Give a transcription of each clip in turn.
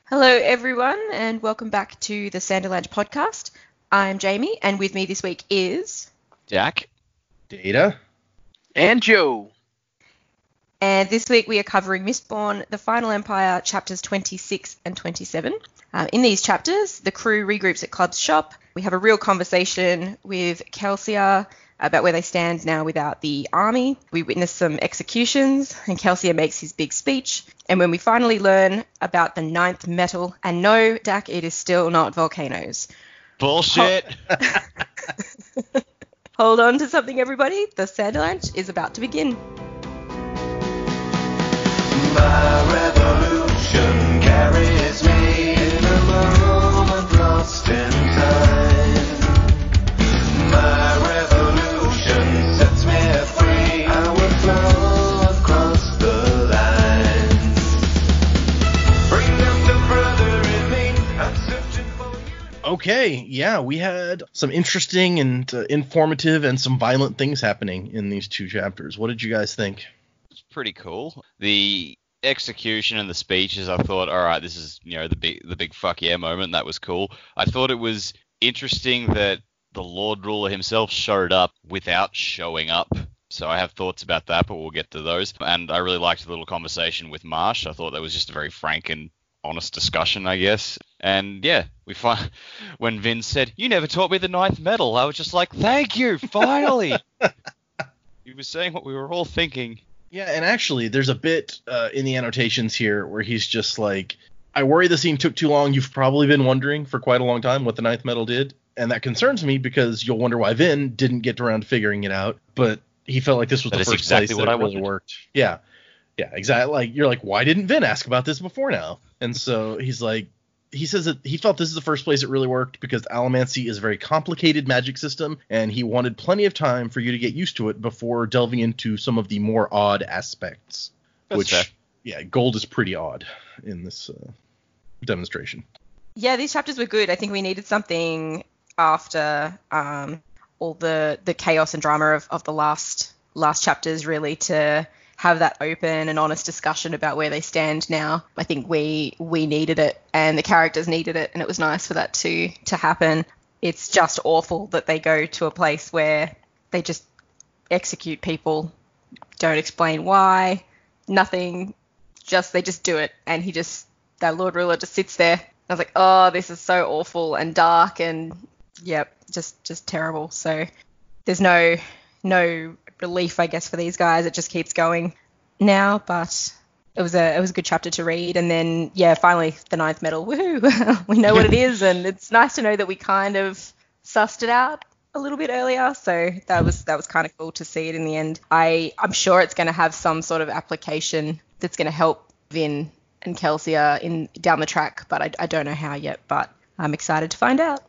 Hello, everyone, and welcome back to the Sanderlanche podcast. I'm Jamie, and with me this week is... Jack. Data. And Joe. And this week we are covering Mistborn, The Final Empire, chapters 26 and 27. In these chapters, the crew regroups at Club's shop. We have a real conversation with Kelsier about where they stand now without the army. We witness some executions, and Kelsier makes his big speech. And when we finally learn about the ninth metal, and no, Dak, it is still not volcanoes. Bullshit. Hold on to something, everybody. The Sanderlanche is about to begin. My revolution carries me in a moment lost in time. My revolution sets me free. I will flow across the lines. Bring them to brother in me. I'm searching for you. Okay, yeah, we had some interesting and informative and some violent things happening in these two chapters. What did you guys think? It's pretty cool. The execution and the speeches, I thought, all right, this is, the big fuck yeah moment. That was cool. I thought it was interesting that the Lord Ruler himself showed up without showing up. So I have thoughts about that, but we'll get to those. And I really liked the little conversation with Marsh. I thought that was just a very frank and honest discussion, I guess. And yeah, when Vin said, "You never taught me the ninth metal," I was just like, thank you, finally. He was saying what we were all thinking. Yeah, and actually, there's a bit in the annotations here where he's just like, I worry the scene took too long. You've probably been wondering for quite a long time what the ninth metal did. And that concerns me because you'll wonder why Vin didn't get around to figuring it out. But he felt like this was the first exactly place what that I it really wanted. worked. Yeah, exactly. Like, you're like, why didn't Vin ask about this before now? And so he's like, he says that he felt this is the first place it really worked because Allomancy is a very complicated magic system, and he wanted plenty of time for you to get used to it before delving into some of the more odd aspects. That's fair. Yeah, gold is pretty odd in this demonstration. Yeah, these chapters were good. I think we needed something after all the chaos and drama of the last chapters, really, to have that open and honest discussion about where they stand now. I think we needed it, and the characters needed it, and it was nice for that to happen. It's just awful that they go to a place where they just execute people, don't explain why, nothing, they just do it, and that Lord Ruler just sits there. I was like, oh, this is so awful and dark, and yep, just terrible. So there's no relief, I guess, for these guys. It just keeps going now, but it was a good chapter to read. And then, yeah, finally the ninth metal. Woohoo! We know what it is, and it's nice to know that we kind of sussed it out a little bit earlier. So that was kind of cool to see it in the end. I'm sure it's going to have some sort of application that's going to help Vin and Kelsier down the track, but I don't know how yet. But I'm excited to find out.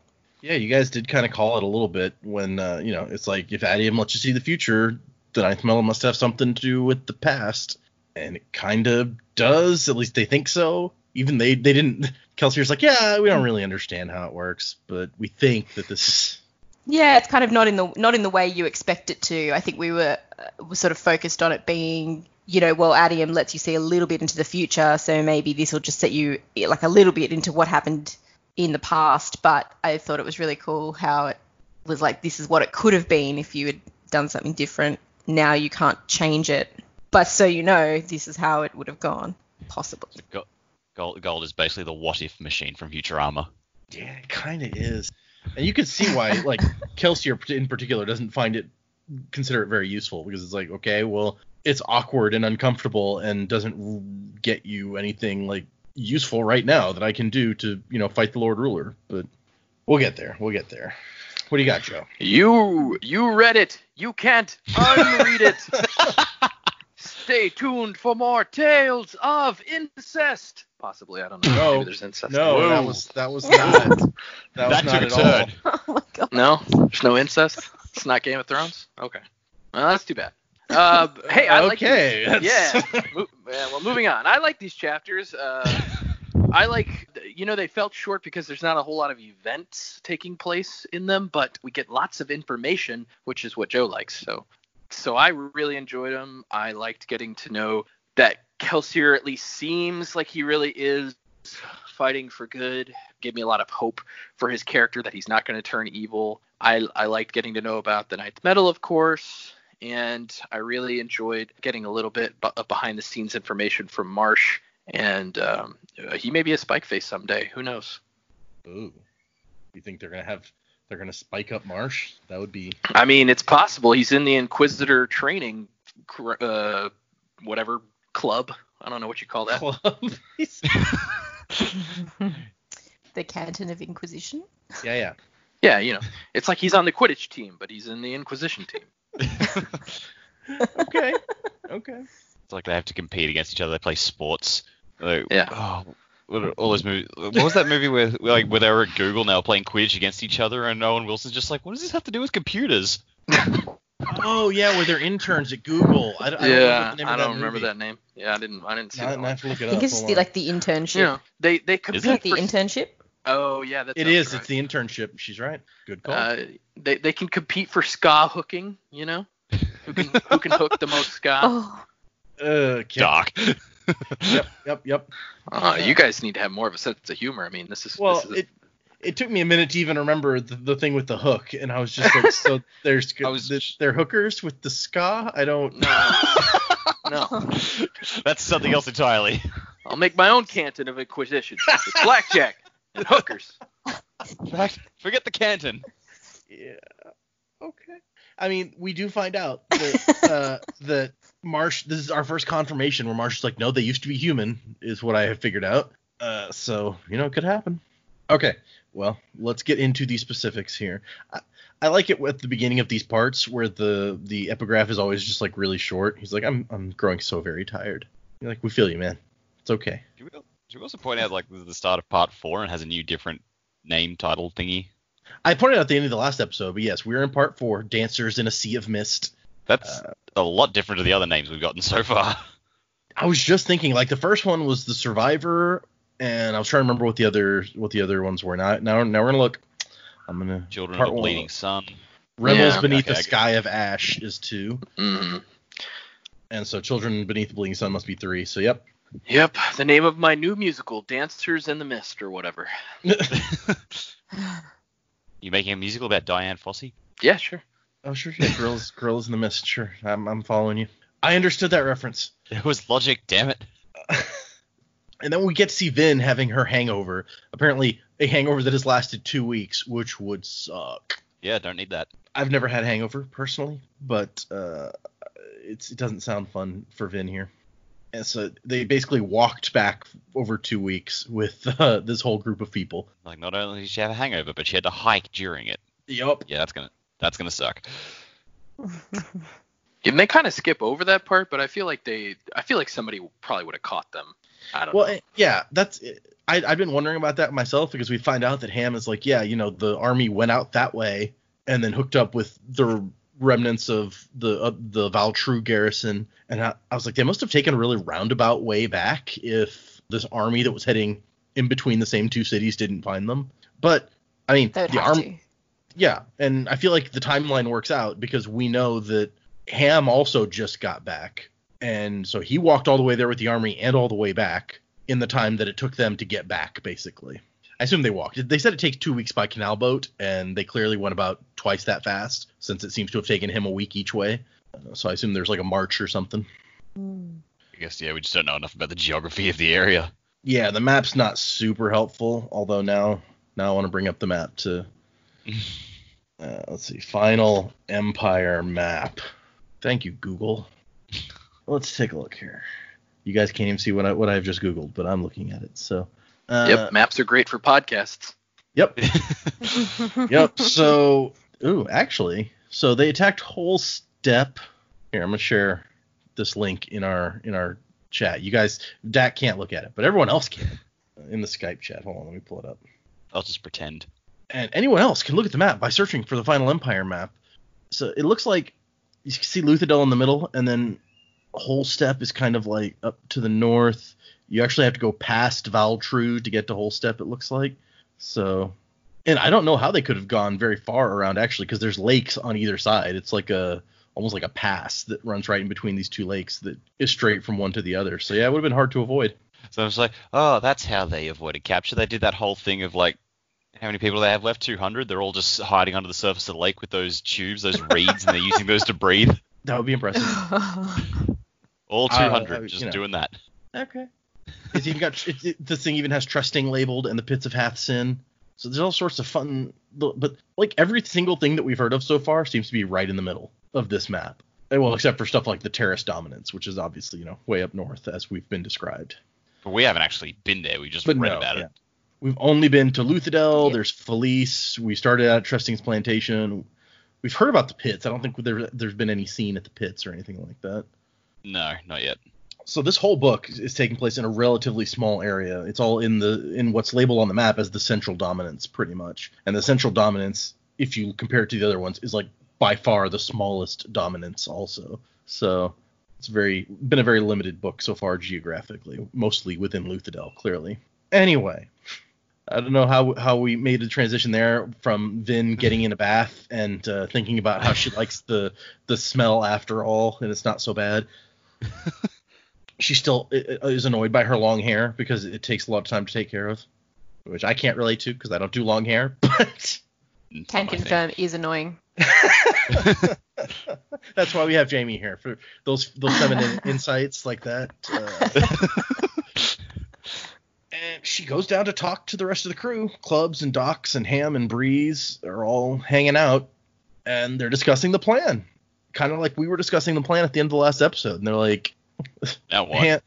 Yeah, you guys did kind of call it a little bit when, it's like if Adium lets you see the future, the ninth metal must have something to do with the past. And it kind of does, at least they think so. Even they didn't. Kelsier's like, yeah, we don't really understand how it works, but we think that this is... Yeah, it's kind of not in the way you expect it to. I think we were sort of focused on it being, Adium lets you see a little bit into the future, so maybe this will just set you like a little bit into what happened in the past. But I thought it was really cool how it was like, this is what it could have been if you had done something different. Now you can't change it, but so this is how it would have gone, possibly. Gold is basically the what-if machine from Futurama. Yeah, it kind of is. And you could see why, like, Kelsier in particular doesn't consider it very useful, because it's like, okay, well, it's awkward and uncomfortable and doesn't get you anything, like, useful right now that I can do to, fight the Lord Ruler. But we'll get there. What do you got, Joe? You read it. You can't unread it. Stay tuned for more tales of incest. Possibly, I don't know. No, Maybe there's incest. No, Whoa. that was not. That was That not took at a all. turn. Oh my god. No, there's no incest. It's not Game of Thrones. Okay, well, that's too bad. Hey, I like. Okay. Yeah. Well, moving on. I like these chapters. I like, they felt short because there's not a whole lot of events taking place in them, but we get lots of information, which is what Joe likes. So I really enjoyed them. I liked getting to know that Kelsier at least seems like he really is fighting for good. Gave me a lot of hope for his character that he's not going to turn evil. I liked getting to know about the Knight's Medal, of course, and I really enjoyed getting a little bit behind the scenes information from Marsh. And he may be a Spike Face someday. Who knows? Ooh. You think they're gonna spike up Marsh? That would be. I mean, it's possible. He's in the Inquisitor training, whatever club. I don't know what you call that. Club. The Canton of Inquisition. Yeah. Yeah, you know, it's like he's on the Quidditch team, but he's in the Inquisition team. Okay. It's like they have to compete against each other. They play sports. Like, Yeah. Oh, what are all those movies? What was that movie where they were at Google now playing Quidditch against each other, and Owen Wilson's just like, what does this have to do with computers? Oh yeah, where they're interns at Google. I don't remember that name. Yeah, I didn't see that. I have to look it I up. think it's the internship. Yeah, they compete. Is it the internship? Oh yeah, that's it is. Right. It's the internship. She's right. Good call. They can compete for ska hooking. You know, who can hook the most ska. Oh. Doc. Yep. You guys need to have more of a sense of humor. I mean, it took me a minute to even remember the thing with the hook, and I was just like, so they're hookers with the ska? I don't No. That's something else entirely. I'll make my own canton of Inquisition. It's blackjack and hookers. Forget the canton. Yeah. Okay. I mean, we do find out that that Marsh. This is our first confirmation where Marsh is like, no, they used to be human, is what I have figured out. So it could happen. Okay. Well, let's get into the specifics here. I like it at the beginning of these parts where the epigraph is always just like really short. He's like, I'm growing so very tired. You're like, we feel you, man. It's okay. Should we also point out like the start of part 4 and has a new different name title thingy? I pointed out at the end of the last episode, but yes, we're in part 4, Dancers in a Sea of Mist. That's a lot different to the other names we've gotten so far. I was just thinking, like, the first one was The Survivor, and I was trying to remember what the other ones were. Now we're gonna look. I'm gonna Children of the Bleeding Sun. Rebels Beneath the Sky of Ash is 2. Mm-hmm. And so Children Beneath the Bleeding Sun must be 3. So yep. Yep, the name of my new musical, Dancers in the Mist, or whatever. You making a musical about Diane Fossey? Yeah, sure. Oh, sure. Yeah, Girls in the Mist. Sure, I'm following you. I understood that reference. It was logic, damn it. And then we get to see Vin having her hangover. Apparently, a hangover that has lasted 2 weeks, which would suck. Yeah, don't need that. I've never had a hangover personally, but it doesn't sound fun for Vin here. And so they basically walked back over 2 weeks with this whole group of people. Like, not only did she have a hangover, but she had to hike during it. Yup. Yeah, that's gonna suck. And they kind of skip over that part, but I feel like somebody probably would have caught them. I don't know. Yeah, that's I've been wondering about that myself, because we find out that Ham is like, yeah, the army went out that way and then hooked up with the remnants of the Valtrue garrison, and I was like, they must have taken a really roundabout way back if this army that was heading in between the same two cities didn't find them. But I mean, the army, yeah, and I feel like the timeline works out because we know that Ham also just got back, and so he walked all the way there with the army and all the way back in the time that it took them to get back, basically. I assume they walked. They said it takes 2 weeks by canal boat, and they clearly went about twice that fast, since it seems to have taken him a week each way. So I assume there's like a march or something. I guess, yeah, we just don't know enough about the geography of the area. Yeah, the map's not super helpful, although now I want to bring up the map to... let's see, Final Empire map. Thank you, Google. Let's take a look here. You guys can't even see what I've just Googled, but I'm looking at it, so... Yep, maps are great for podcasts. Yep. Yep. So, actually, so they attacked Whole Step. Here, I'm gonna share this link in our chat. You guys, Dak can't look at it, but everyone else can in the Skype chat. Hold on, let me pull it up. I'll just pretend. And anyone else can look at the map by searching for the Final Empire map. So it looks like you can see Luthadel in the middle, and then Whole Step is kind of like up to the north. You actually have to go past Valtrue to get to Whole Step, it looks like. So, and I don't know how they could have gone very far around, actually, because there's lakes on either side. It's like almost like a pass that runs right in between these two lakes that is straight from one to the other. So, yeah, it would have been hard to avoid. So I was like, oh, that's how they avoided capture. They did that whole thing of like, how many people do they have left? 200. They're all just hiding under the surface of the lake with those tubes, those reeds, and they're using those to breathe. That would be impressive. All 200, just doing that. Okay. It's even got this thing even has trusting labeled and the pits of Hathsin. So there's all sorts of fun, but like every single thing that we've heard of so far seems to be right in the middle of this map. Well, except for stuff like the Terrace Dominance, which is obviously, way up north as we've been described. But we haven't actually been there. We just read about it. We've only been to Luthadel. There's Felice. We started at Trusting's Plantation. We've heard about the pits. I don't think there's been any scene at the pits or anything like that. No, not yet. So this whole book is taking place in a relatively small area. It's all in what's labeled on the map as the Central Dominance, pretty much. And the Central Dominance, if you compare it to the other ones, is like by far the smallest dominance also. So it's been a very limited book so far geographically, mostly within Luthadel, clearly. Anyway, I don't know how we made a transition there from Vin getting in a bath and thinking about how she likes the smell after all, and it's not so bad. She still is annoyed by her long hair because it takes a lot of time to take care of, which I can't relate to because I don't do long hair. But can confirm is annoying. That's why we have Jamie here for those feminine insights like that. And she goes down to talk to the rest of the crew. Clubs and Docs and Ham and Breeze are all hanging out, and they're discussing the plan. Kind of like we were discussing the plan at the end of the last episode, and they're like, now what?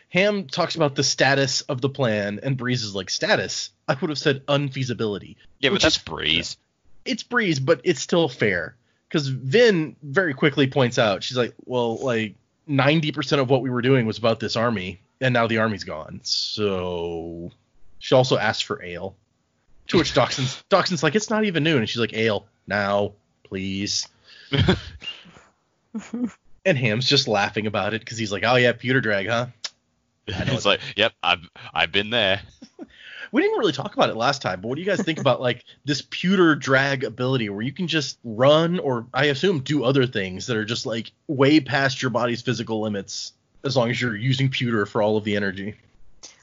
Ham talks about the status of the plan, and Breeze is like, status? I would have said unfeasibility. Yeah, but that's Breeze. It's Breeze, but it's still fair. Because Vin very quickly points out, she's like, well, like 90% of what we were doing was about this army, and now the army's gone. So she also asks for ale. To which Dockson's like, it's not even noon. And she's like, ale, now, please. And Ham's just laughing about it because he's like, oh yeah, pewter drag, huh? It's like, yep, I've been there. We didn't really talk about it last time, but what do you guys think about like this pewter drag ability where you can just run or I assume do other things that are just like way past your body's physical limits as long as you're using pewter for all of the energy?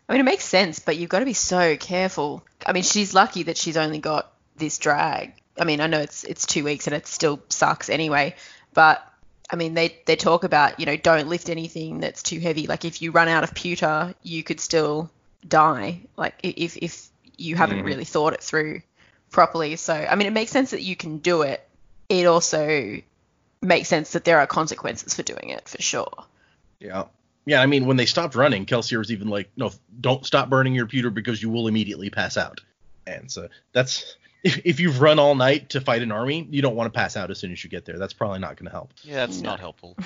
I mean, it makes sense, but you've got to be so careful. I mean, she's lucky that she's only got this drag. I mean, I know it's 2 weeks and it still sucks anyway, but I mean, they talk about, don't lift anything that's too heavy. Like if you run out of pewter, you could still die, like if you haven't really thought it through properly. So, I mean, it makes sense that you can do it. It also makes sense that there are consequences for doing it, for sure. Yeah. Yeah, I mean, when they stopped running, Kelsier was even like, no, don't stop burning your pewter because you will immediately pass out. And so that's... If you've run all night to fight an army, you don't want to pass out as soon as you get there. That's probably not going to help. Yeah, that's not helpful.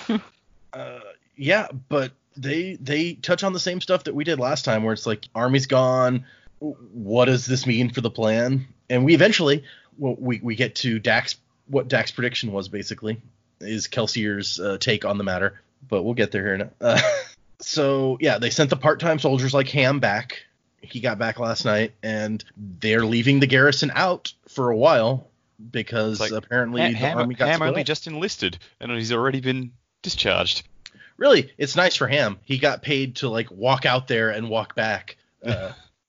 Yeah, but they touch on the same stuff that we did last time, where it's like, army's gone. What does this mean for the plan? And we eventually, we get to Dax. What Dax's prediction was basically is Kelsier's take on the matter. But we'll get there here now. So yeah, they sent the part-time soldiers like Ham back. He got back last night, and they're leaving the garrison out for a while because apparently the army got Ham split only up. just enlisted, and he's already been discharged. Really, it's nice for Ham. He got paid to like walk out there and walk back.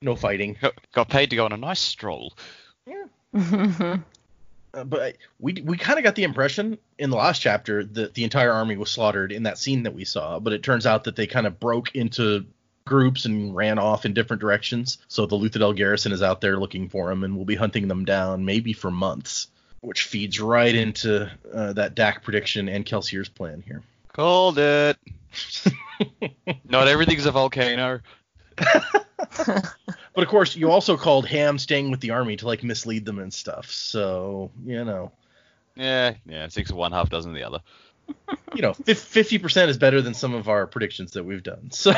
No fighting. Got paid to go on a nice stroll. Yeah. But we kind of got the impression in the last chapter that the entire army was slaughtered in that scene that we saw, but it turns out that they kind of broke into groups and ran off in different directions. So the Luthadel garrison is out there looking for them, and we'll be hunting them down maybe for months, which feeds right into that Dak prediction and Kelsier's plan here. Called it. Not everything's a volcano. But of course, you also called Ham staying with the army to like mislead them and stuff. So, Yeah, 6 of one, half dozen of the other. 50% is better than some of our predictions that we've done. So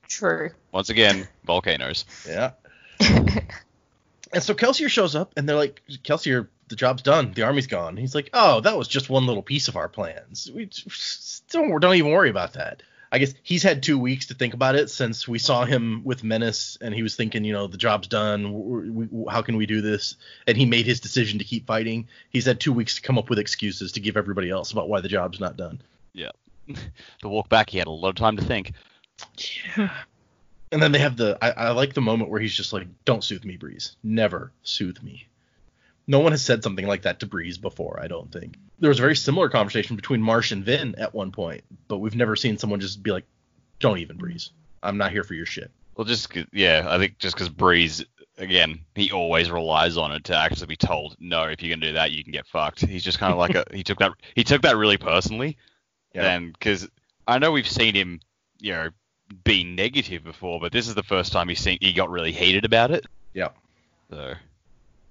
True. Once again, volcanoes. yeah. And so Kelsier shows up, and they're like, Kelsier, the job's done. The army's gone. He's like, oh, that was just one little piece of our plans. We don't even worry about that. I guess he's had 2 weeks to think about it since we saw him with Menace, and he was thinking, the job's done. How can we do this? And he made his decision to keep fighting. He's had 2 weeks to come up with excuses to give everybody else about why the job's not done. Yeah. The walk back, he had a lot of time to think. Yeah. And then they have I like the moment where he's just like, don't soothe me, Breeze. Never soothe me. No one has said something like that to Breeze before, I don't think. There was a very similar conversation between Marsh and Vin at one point, but we've never seen someone just be like, don't even, Breeze. I'm not here for your shit. Well, I think just because Breeze, again, he always relies on it to actually be told, no, if you're going to do that, you can get fucked. He's just kind of like he took that really personally. Yeah. And because I know we've seen him, be negative before, but this is the first time he got really heated about it. Yeah. So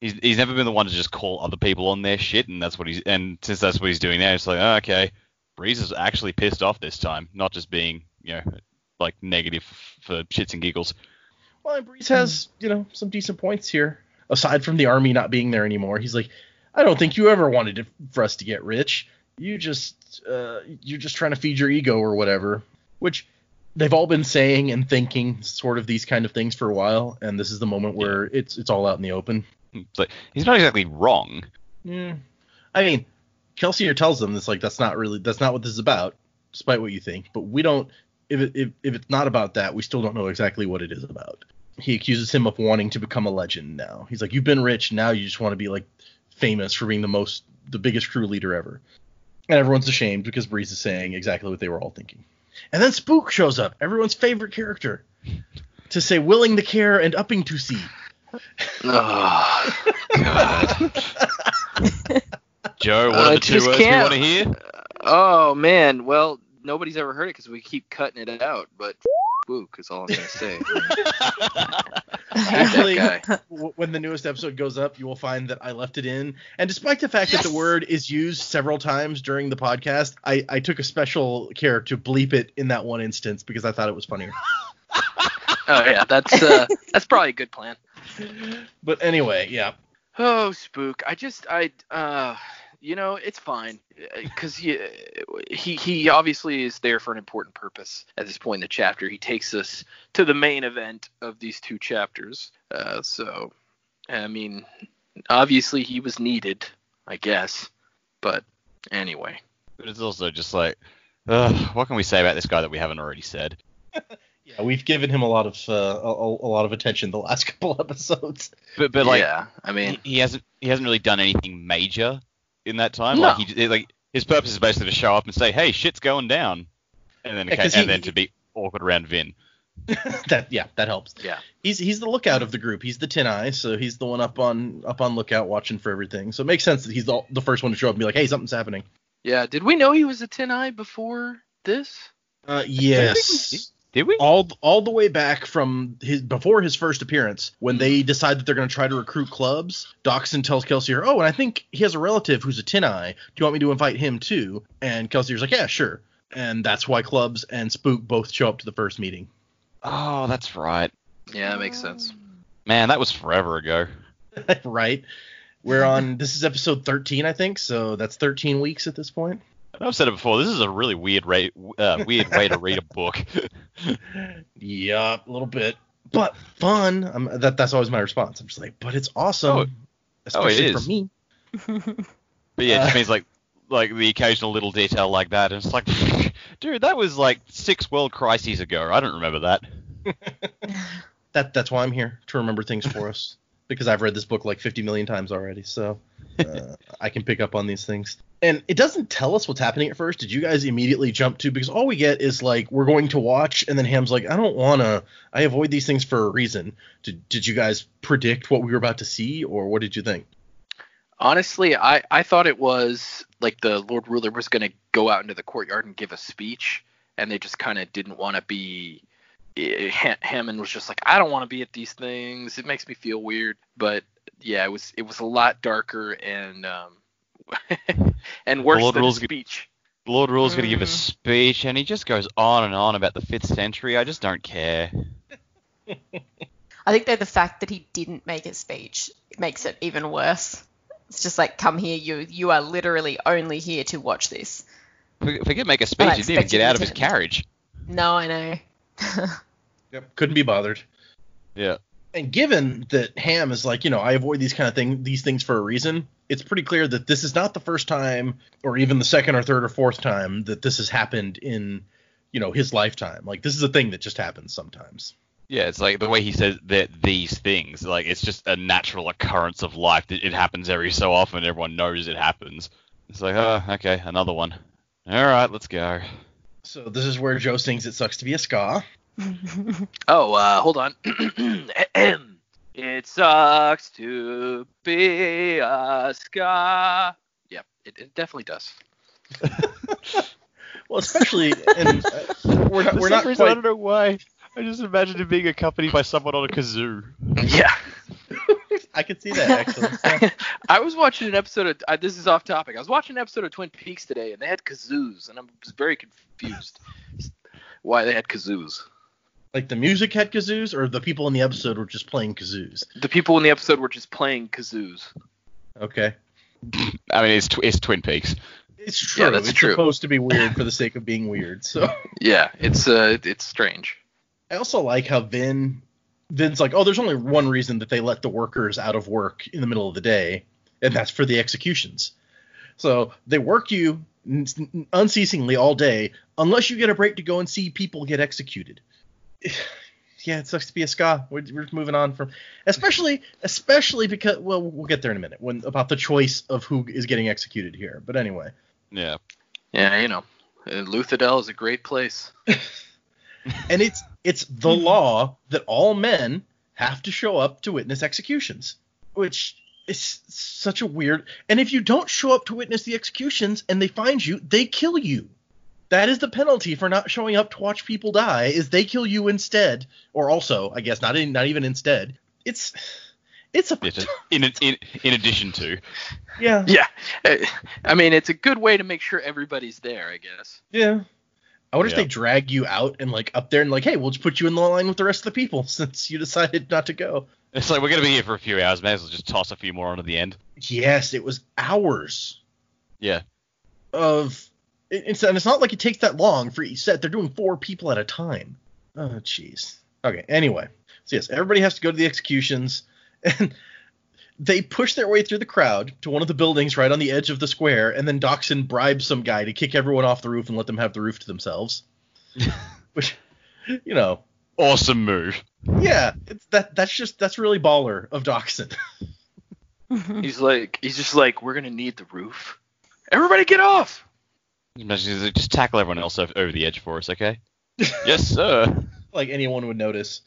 he's never been the one to just call other people on their shit, and since that's what he's doing now, it's like, oh, okay, Breeze is actually pissed off this time, not just being, like negative for shits and giggles. Well, and Breeze has, some decent points here. Aside from the army not being there anymore, he's like, I don't think you ever wanted for us to get rich. You're just trying to feed your ego or whatever, which they've all been saying and thinking sort of these kind of things for a while, and this is the moment where it's all out in the open. It's like, he's not exactly wrong. Yeah. I mean, Kelsier tells them it's like that's not what this is about, despite what you think. But we don't. If it's not about that, we still don't know exactly what it is about. He accuses him of wanting to become a legend now. He's like, you've been rich, now you just want to be like famous for being the biggest crew leader ever. And everyone's ashamed because Breeze is saying exactly what they were all thinking. And then Spook shows up, everyone's favorite character, to say willing to care and upping to see. Oh, God. Joe, what are the two words you want to hear? Oh, man. Well, nobody's ever heard it because we keep cutting it out, but Spook is all I'm going to say. Actually, when the newest episode goes up, you will find that I left it in. And despite the fact that the word is used several times during the podcast, I took a special care to bleep it in that one instance because I thought it was funnier. Oh, yeah, that's probably a good plan. But anyway, yeah. Oh, Spook. It's fine because he obviously is there for an important purpose at this point in the chapter. He takes us to the main event of these two chapters. So, I mean, obviously he was needed, I guess. But anyway. But it's also just like, what can we say about this guy that we haven't already said? Yeah, we've given him a lot of attention the last couple episodes. But like, yeah, I mean, he hasn't really done anything major in that time. No. Like his purpose is basically to show up and say, "Hey, shit's going down," and then to be awkward around Vin. that helps. Yeah, he's the lookout of the group. He's the tin eye, so he's the one up on lookout, watching for everything. So it makes sense that he's the first one to show up and be like, "Hey, something's happening." Yeah. Did we know he was a tin eye before this? Yes. Did we? All the way back from before his first appearance, when they decide that they're going to try to recruit clubs, Doxson tells Kelsier, "Oh, and I think he has a relative who's a tin eye. Do you want me to invite him too?" And Kelsier's like, "Yeah, sure." And that's why Clubs and Spook both show up to the first meeting. Oh, that's right. Yeah, that makes sense. Man, that was forever ago. Right. This is episode 13, I think, so that's 13 weeks at this point. I've said it before. This is a really weird way to read a book. Yeah, a little bit, but fun. That's always my response. I'm just like, but it's awesome, especially it is. for me. But yeah, it just means like the occasional little detail like that, and it's like, dude, that was like 6 world crises ago. I don't remember that. That's why I'm here, to remember things for us, because I've read this book like 50 million times already, so I can pick up on these things. And it doesn't tell us what's happening at first. Did you guys immediately jump to, because all we get is like, we're going to watch, and then Ham's like, I avoid these things for a reason. Did you guys predict what we were about to see, or what did you think? Honestly, I thought it was like the Lord Ruler was going to go out into the courtyard and give a speech, and they just kind of didn't want to be. Hammond was just like, I don't want to be at these things. It makes me feel weird. But yeah, it was a lot darker and and worse than a speech. The Lord Ruler's going to give a speech, and he just goes on and on about the 5th century. I just don't care. I think though the fact that he didn't make a speech makes it even worse. It's just like, come here, you are literally only here to watch this. If he could make a speech, he didn't even get out of his carriage. No, I know. Yep, couldn't be bothered. Yeah. And given that Ham is like, I avoid these things for a reason, it's pretty clear that this is not the first time, or even the second or third or fourth time that this has happened in, his lifetime. Like, this is a thing that just happens sometimes. Yeah, it's like the way he says that these things, like it's just a natural occurrence of life. It happens every so often. Everyone knows it happens. It's like, oh, okay, another one. All right, let's go. So this is where Joe sings "It Sucks to Be a Ska." Oh, hold on. It sucks to be a ska. Yeah, it definitely does. Well, especially, and we're not I quite. don't know why. I just imagined it being accompanied by someone on a kazoo. Yeah. I could see that actually. Yeah. I was watching an episode of this is off topic. I was watching an episode of Twin Peaks today, and they had kazoos, and I was very confused why they had kazoos. Like the music had kazoos, or the people in the episode were just playing kazoos? The people in the episode were just playing kazoos. Okay. I mean, it's Twin Peaks. It's true. Yeah, that's it's true. supposed to be weird for the sake of being weird. So Yeah, it's strange. I also like how Vin's like, oh, there's only one reason that they let the workers out of work in the middle of the day, and that's for the executions. So they work you unceasingly all day unless you get a break to go and see people get executed. Yeah, it sucks to be a ska. We're moving on from, especially because, well, we'll get there in a minute about the choice of who is getting executed here. But anyway. Yeah. Yeah, Luthadel is a great place. And it's the law that all men have to show up to witness executions, which is such a weird. And if you don't show up to witness the executions and they find you, they kill you. That is the penalty for not showing up to watch people die, is they kill you instead, or also, I guess, not even instead. It's in addition to. Yeah. Yeah. I mean, it's a good way to make sure everybody's there, I guess. Yeah. I wonder if Yeah. they drag you out and like up there and like, hey, we'll just put you in the line with the rest of the people since you decided not to go. It's like, we're going to be here for a few hours. May as well just toss a few more onto the end. Yes, it was hours Yeah. of. And it's not like it takes that long for each set. They're doing 4 people at a time. Oh, jeez. Okay, anyway. So, yes, everybody has to go to the executions. And they push their way through the crowd to one of the buildings right on the edge of the square. And then Doxson bribes some guy to kick everyone off the roof and let them have the roof to themselves. Which, Awesome move. yeah, that's really baller of Doxson. He's just like, we're going to need the roof. Everybody get off! Imagine, just tackle everyone else over the edge for us, okay? Yes, sir. Like anyone would notice.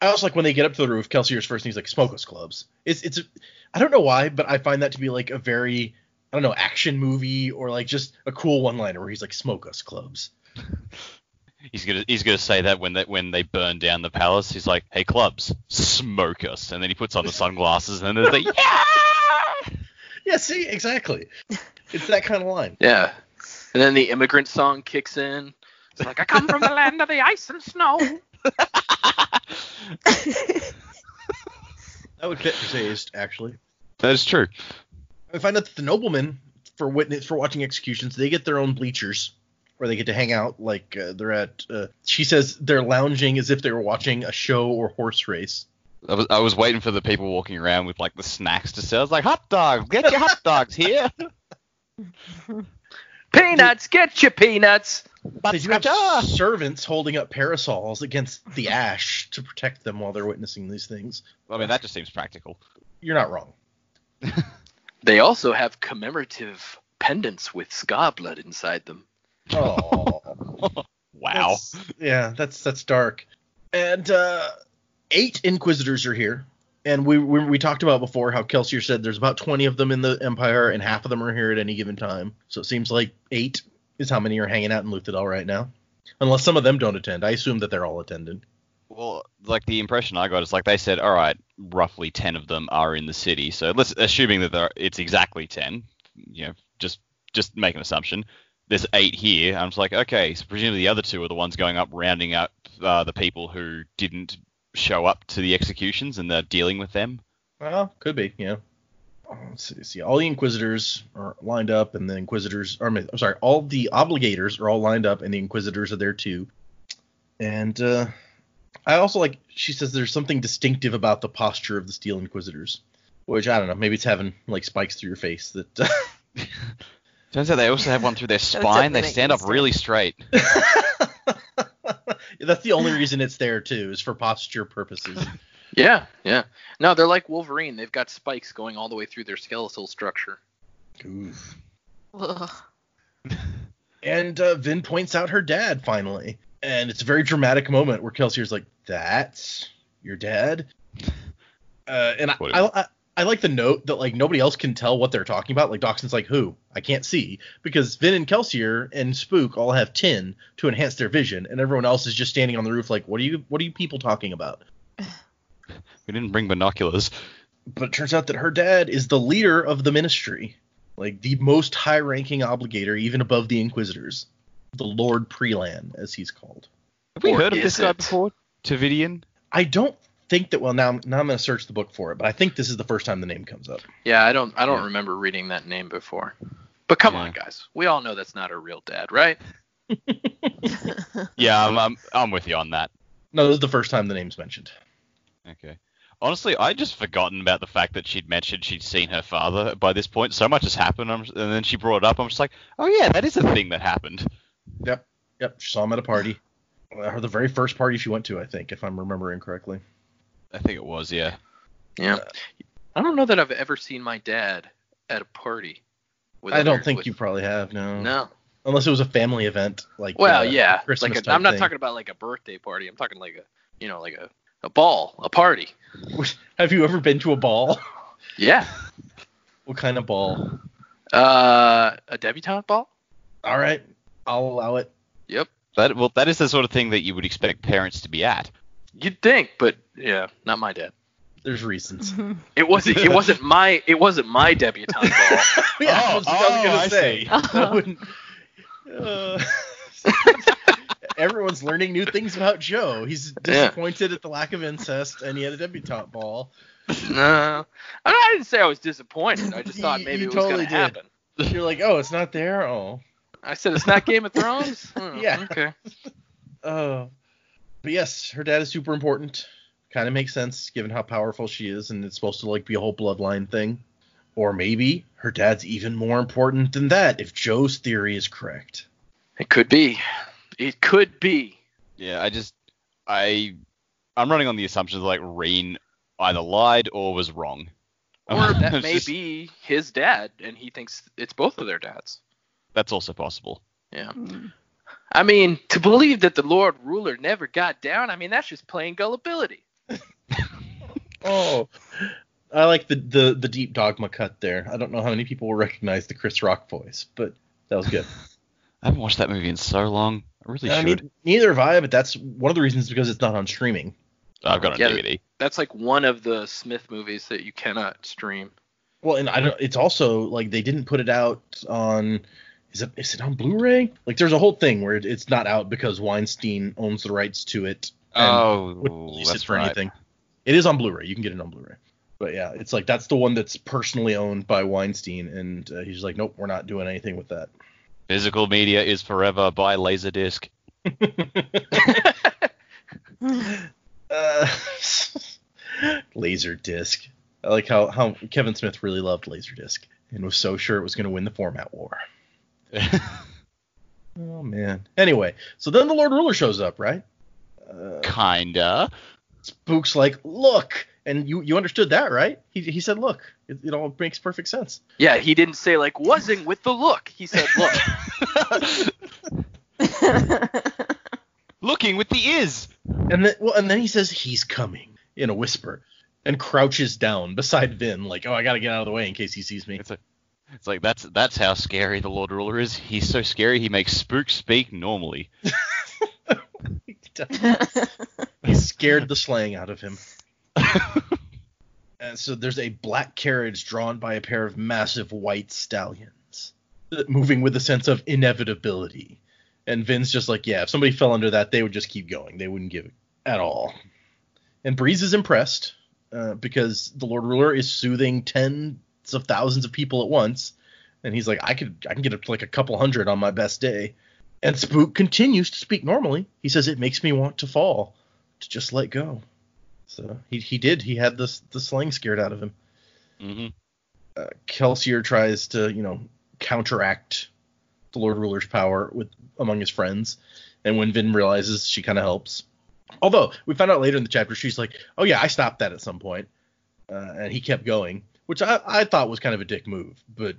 I also like when they get up to the roof, Kelsier's first thing is like, smoke us clubs. It's I don't know why, but I find that to be like a very, I don't know, action movie or like just a cool one-liner where he's like, smoke us clubs. He's gonna say that when they burn down the palace. He's like, hey, clubs, smoke us. And then he puts on the sunglasses and then there's like, yeah! Yeah, see, exactly. It's that kind of line. Yeah. And then the immigrant song kicks in. It's like, I come from the land of the ice and snow. That would fit for Zazed, actually. That is true. I find out that the noblemen, for watching executions, they get their own bleachers where they get to hang out. Like they're at. She says they're lounging as if they were watching a show or horse race. I was waiting for the people walking around with like the snacks to sell. I was like, hot dogs, get your hot dogs here. Peanuts, get your peanuts. They do have servants holding up parasols against the ash to protect them while they're witnessing these things. I mean, that just seems practical. You're not wrong. They also have commemorative pendants with ska blood inside them. Oh, Wow. That's dark. And 8 Inquisitors are here. And we talked about before how Kelsier said there's about 20 of them in the Empire, and half of them are here at any given time. So it seems like 8 is how many are hanging out in Luthadel right now. Unless some of them don't attend. I assume that they're all attending. Well, like the impression I got is like they said, all right, roughly 10 of them are in the city. So let's assuming that it's exactly 10. Just make an assumption. There's 8 here. I'm just like, okay, so presumably the other 2 are the ones going up, rounding up the people who didn't show up to the executions, and they're dealing with them. Well, could be, yeah. Let's see. All the Inquisitors are lined up, and the Inquisitors, all the Obligators are all lined up, and the Inquisitors are there too. And I also like, she says there's something distinctive about the posture of the Steel Inquisitors, which, I don't know, maybe it's having like spikes through your face that. Turns out they also have one through their spine. They stand up really straight. That's the only reason it's there too, is for posture purposes. Yeah. No, they're like Wolverine. They've got spikes going all the way through their skeletal structure. Oof. Ugh. And Vin points out her dad finally, and it's a very dramatic moment where Kelsier's like, "That's your dad," and I like the note that like nobody else can tell what they're talking about. Like Dockson's like, "Who? I can't see," because Vin and Kelsier and Spook all have tin to enhance their vision, and everyone else is just standing on the roof like, "What are you people talking about?" We didn't bring binoculars. But it turns out that her dad is the leader of the Ministry, like the most high-ranking obligator, even above the Inquisitors, the Lord Prelan, as he's called. Have we Or heard of is this guy it? before? Tavidian? I don't think that. Well, now I'm going to search the book for it, but I think this is the first time the name comes up. Yeah, I don't remember reading that name before. But come on, guys. We all know that's not her real dad, right? Yeah, I'm with you on that. No, this is the first time the name's mentioned. Okay. Honestly, I'd just forgotten about the fact that she'd mentioned she'd seen her father by this point. So much has happened, and then she brought it up. I'm just like, oh yeah, that is a thing that happened. Yep. She saw him at a party. Or the very first party she went to, I think, if I'm remembering correctly. I think it was, yeah. Yeah. I don't know that I've ever seen my dad at a party. I don't think you probably have, no. No. Unless it was a family event, like Yeah. Christmas Like type I'm not thing. talking about like a birthday party. I'm talking like a ball, a party. Have you ever been to a ball? Yeah. What kind of ball? A debutante ball? All right, I'll allow it. Yep. That is the sort of thing that you would expect parents to be at. You'd think, but yeah, not my dad. There's reasons. It wasn't my debutante ball. Yeah, I was gonna I say. see. I wouldn't. Everyone's learning new things about Joe. He's disappointed at the lack of incest, and he had a debutante ball. No, I didn't say I was disappointed. I just thought maybe You it was totally going to happen. You're like, oh, it's not there. Oh, I said it's not Game of Thrones. Yeah. Okay. But yes, her dad is super important. Kind of makes sense given how powerful she is, and it's supposed to like be a whole bloodline thing. Or maybe her dad's even more important than that if Joe's theory is correct. It could be. It could be. Yeah, I'm running on the assumption that like Reen either lied or was wrong. Or that It's may just- be his dad, and he thinks it's both of their dads. That's also possible. Yeah. I mean, to believe that the Lord Ruler never got down, I mean, that's just plain gullibility. Oh, I like the deep dogma cut there. I don't know how many people will recognize the Chris Rock voice, but that was good. I haven't watched that movie in so long. I really should. Neither have I, but that's one of the reasons because it's not on streaming. I've got a DVD. That's like one of the Smith movies that you cannot stream. Well, and it's also like they didn't put it out on. Is it on Blu-ray? Like there's a whole thing where it's not out because Weinstein owns the rights to it. And wouldn't release that's it for right. anything. It is on Blu-ray. You can get it on Blu-ray. But yeah, it's like that's the one that's personally owned by Weinstein, and he's like, nope, we're not doing anything with that. Physical media is forever. Buy Laserdisc. Laserdisc. I like how Kevin Smith really loved Laserdisc and was so sure it was going to win the format war. Oh man. Anyway, so then the Lord Ruler shows up, right? Kinda. Spook's like, look, and you understood that, right? He said, look. It all makes perfect sense. Yeah, he didn't say like wasn't with the look. He said look. Looking with the is. And then he says he's coming in a whisper and crouches down beside Vin, like, oh, I gotta get out of the way in case he sees me. It's like that's how scary the Lord Ruler is. He's so scary he makes Spook speak normally. He scared the slang out of him. And so there's a black carriage drawn by a pair of massive white stallions, moving with a sense of inevitability. And Vin's just like, yeah, if somebody fell under that, they would just keep going. They wouldn't give it at all. And Breeze is impressed because the Lord Ruler is soothing tens of thousands of people at once. And he's like, I can get up to like a couple hundred on my best day. And Spook continues to speak normally. He says, it makes me want to fall, to just let go. So he did. He had the slang scared out of him. Mm-hmm. Kelsier tries to, counteract the Lord Ruler's power among his friends. And when Vin realizes, she kind of helps. Although, we found out later in the chapter, she's like, oh yeah, I stopped that at some point. And he kept going, which I thought was kind of a dick move. But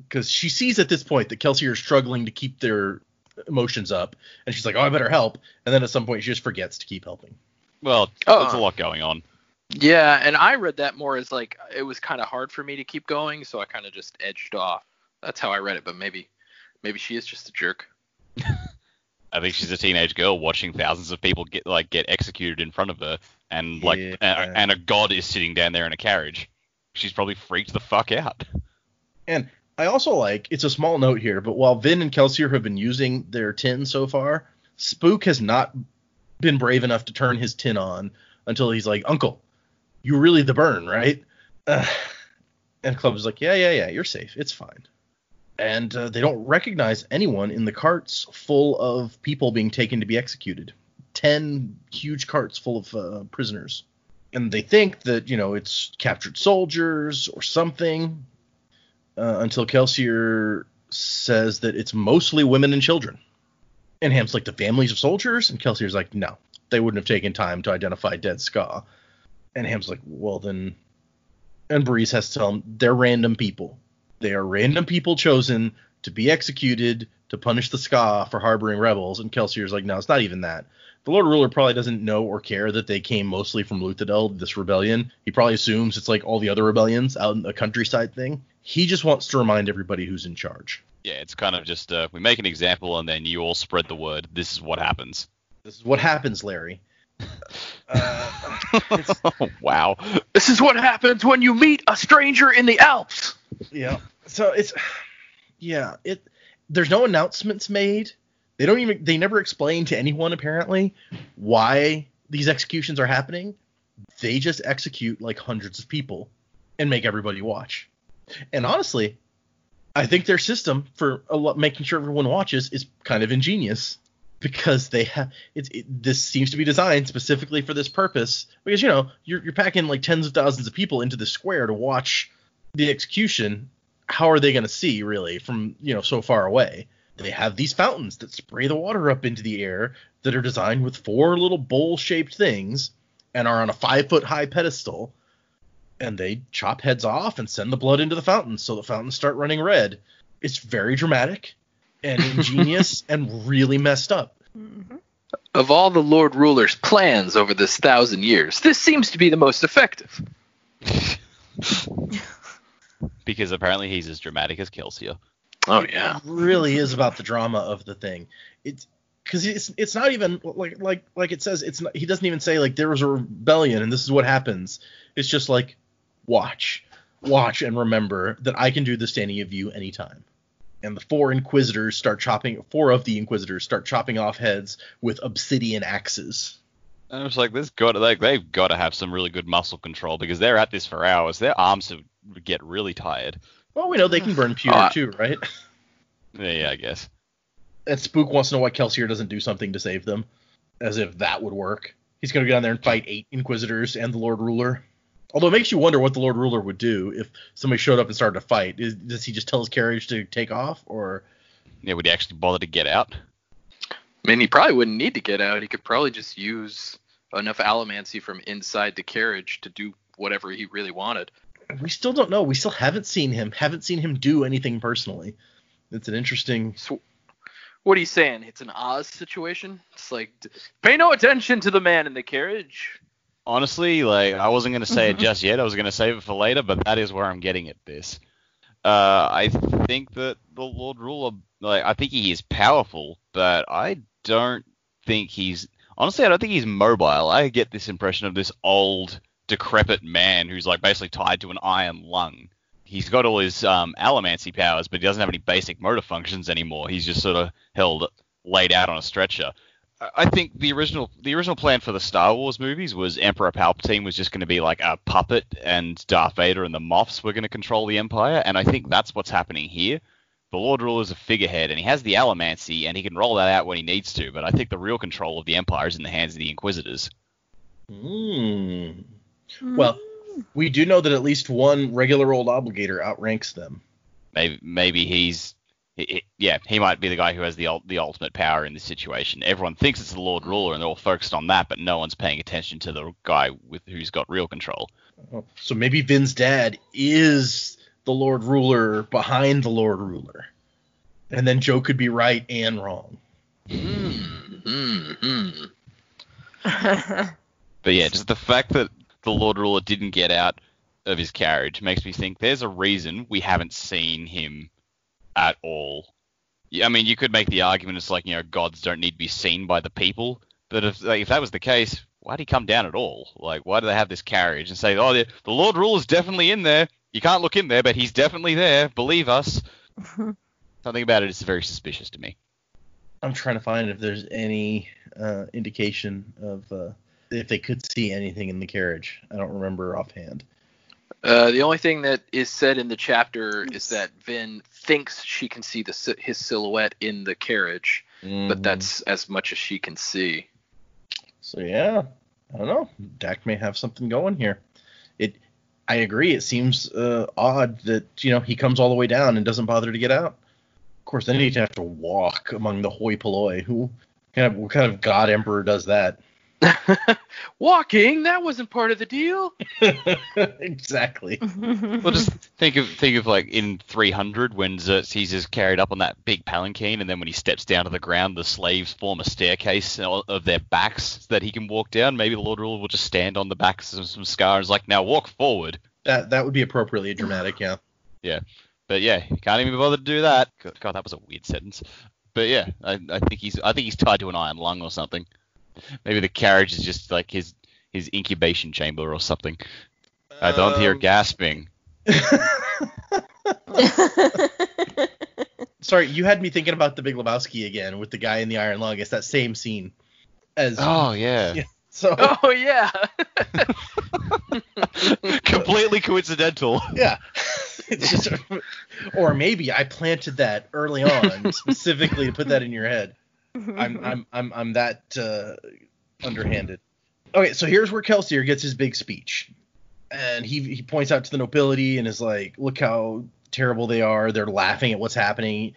because she sees at this point that Kelsier is struggling to keep their emotions up. And she's like, oh, I better help. And then at some point, she just forgets to keep helping. Well, there's a lot going on. Yeah, and I read that more as like it was kind of hard for me to keep going, so I kind of just edged off. That's how I read it, but maybe she is just a jerk. I think she's a teenage girl watching thousands of people get executed in front of her, and and a god is sitting down there in a carriage. She's probably freaked the fuck out. And I also it's a small note here, but while Vin and Kelsier have been using their tin so far, Spook has not been brave enough to turn his tin on until he's like, Uncle, you're really the burn, right? And Club is like, yeah, you're safe. It's fine. And they don't recognize anyone in the carts full of people being taken to be executed. 10 huge carts full of prisoners. And they think that, it's captured soldiers or something, until Kelsier says that it's mostly women and children. And Ham's like, the families of soldiers? And Kelsier's like, no, they wouldn't have taken time to identify dead Ska. And Ham's like, well then... And Breeze has to tell him, they're random people. They are random people chosen to be executed to punish the Ska for harboring rebels. And Kelsier's like, no, it's not even that. The Lord Ruler probably doesn't know or care that they came mostly from Luthadel, this rebellion. He probably assumes it's like all the other rebellions out in the countryside thing. He just wants to remind everybody who's in charge. Yeah, it's kind of just, we make an example and then you all spread the word. This is what happens. This is what happens, Larry. Wow. This is what happens when you meet a stranger in the Alps. Yeah. So there's no announcements made. They never explain to anyone apparently why these executions are happening. They just execute like hundreds of people and make everybody watch. And honestly, I think their system for making sure everyone watches is kind of ingenious. Because they have this seems to be designed specifically for this purpose. Because you're packing like tens of thousands of people into the square to watch the execution. How are they going to see really from so far away? They have these fountains that spray the water up into the air that are designed with 4 little bowl-shaped things and are on a 5-foot high pedestal. And they chop heads off and send the blood into the fountains, so the fountains start running red. It's very dramatic and ingenious and really messed up. Mm-hmm. Of all the Lord Ruler's plans over this 1,000 years, this seems to be the most effective. Because apparently he's as dramatic as Kelsier. Oh yeah, it really is about the drama of the thing. It's because it's not even like it says. It's not, he doesn't even say like there was a rebellion and this is what happens. It's just like watch and remember that I can do this to any of you anytime. And the 4 Inquisitors start chopping. 4 of the Inquisitors start chopping off heads with obsidian axes. And I was like, they've got to have some really good muscle control because they're at this for hours. Their arms get really tired. Well, we know they can burn pewter too, right? Yeah, I guess. And Spook wants to know why Kelsier doesn't do something to save them, as if that would work. He's going to go down there and fight 8 Inquisitors and the Lord Ruler. Although it makes you wonder what the Lord Ruler would do if somebody showed up and started to fight. Does he just tell his carriage to take off, or? Yeah, would he actually bother to get out? I mean, he probably wouldn't need to get out. He could probably just use enough allomancy from inside the carriage to do whatever he really wanted. We still don't know. We still haven't seen him do anything personally. It's an interesting... So, what are you saying? It's an Oz situation? It's like, pay no attention to the man in the carriage. Honestly, I wasn't going to say it just yet. I was going to save it for later, but that is where I'm getting at this. I think that the Lord Ruler, I think he is powerful, but I don't think he's... Honestly, I don't think he's mobile. I get this impression of this old, decrepit man who's basically tied to an iron lung. He's got all his allomancy powers, but he doesn't have any basic motor functions anymore. He's just sort of laid out on a stretcher. I think the original plan for the Star Wars movies was Emperor Palpatine was just going to be like a puppet, and Darth Vader and the Moffs were going to control the Empire, and I think that's what's happening here. The Lord Ruler is a figurehead, and he has the allomancy, and he can roll that out when he needs to, but I think the real control of the Empire is in the hands of the Inquisitors. Well, we do know that at least one regular old obligator outranks them. Maybe he's he might be the guy who has the ultimate power in this situation. Everyone thinks it's the Lord Ruler, and they're all focused on that, but no one's paying attention to the guy who's got real control. So maybe Vin's dad is the Lord Ruler behind the Lord Ruler. And then Joe could be right and wrong. But yeah, just the fact that the Lord Ruler didn't get out of his carriage makes me think there's a reason we haven't seen him at all. I mean, you could make the argument it's like, gods don't need to be seen by the people. But if that was the case, why'd he come down at all? Like, why do they have this carriage and say, oh, the Lord Ruler's definitely in there. You can't look in there, but he's definitely there. Believe us. Something about it is very suspicious to me. I'm trying to find if there's any indication of if they could see anything in the carriage. I don't remember offhand. The only thing that is said in the chapter is that Vin thinks she can see his silhouette in the carriage, but that's as much as she can see. So yeah, I don't know. Dak may have something going here. I agree. It seems odd that he comes all the way down and doesn't bother to get out. Of course, then he'd have to walk among the hoi polloi. What kind of god emperor does that? Walking? That wasn't part of the deal. Exactly. Well, just think of like in 300 when Xerxes is carried up on that big palanquin, and then when he steps down to the ground, the slaves form a staircase of their backs so that he can walk down. Maybe the Lord Ruler will just stand on the backs of some scars, like, now walk forward. That would be appropriately dramatic, yeah. Yeah, but yeah, you can't even bother to do that. God, that was a weird sentence. But yeah, I think he's tied to an iron lung or something. Maybe the carriage is just like his incubation chamber or something. I don't hear gasping. Sorry, you had me thinking about The Big Lebowski again with the guy in the iron lung. It's that same scene. Oh, yeah. So. Oh, yeah. Completely coincidental. Yeah. It's just, or maybe I planted that early on specifically to put that in your head. I'm that underhanded. Okay, so here's where Kelsier gets his big speech, and he points out to the nobility and is like, "Look how terrible they are. They're laughing at what's happening.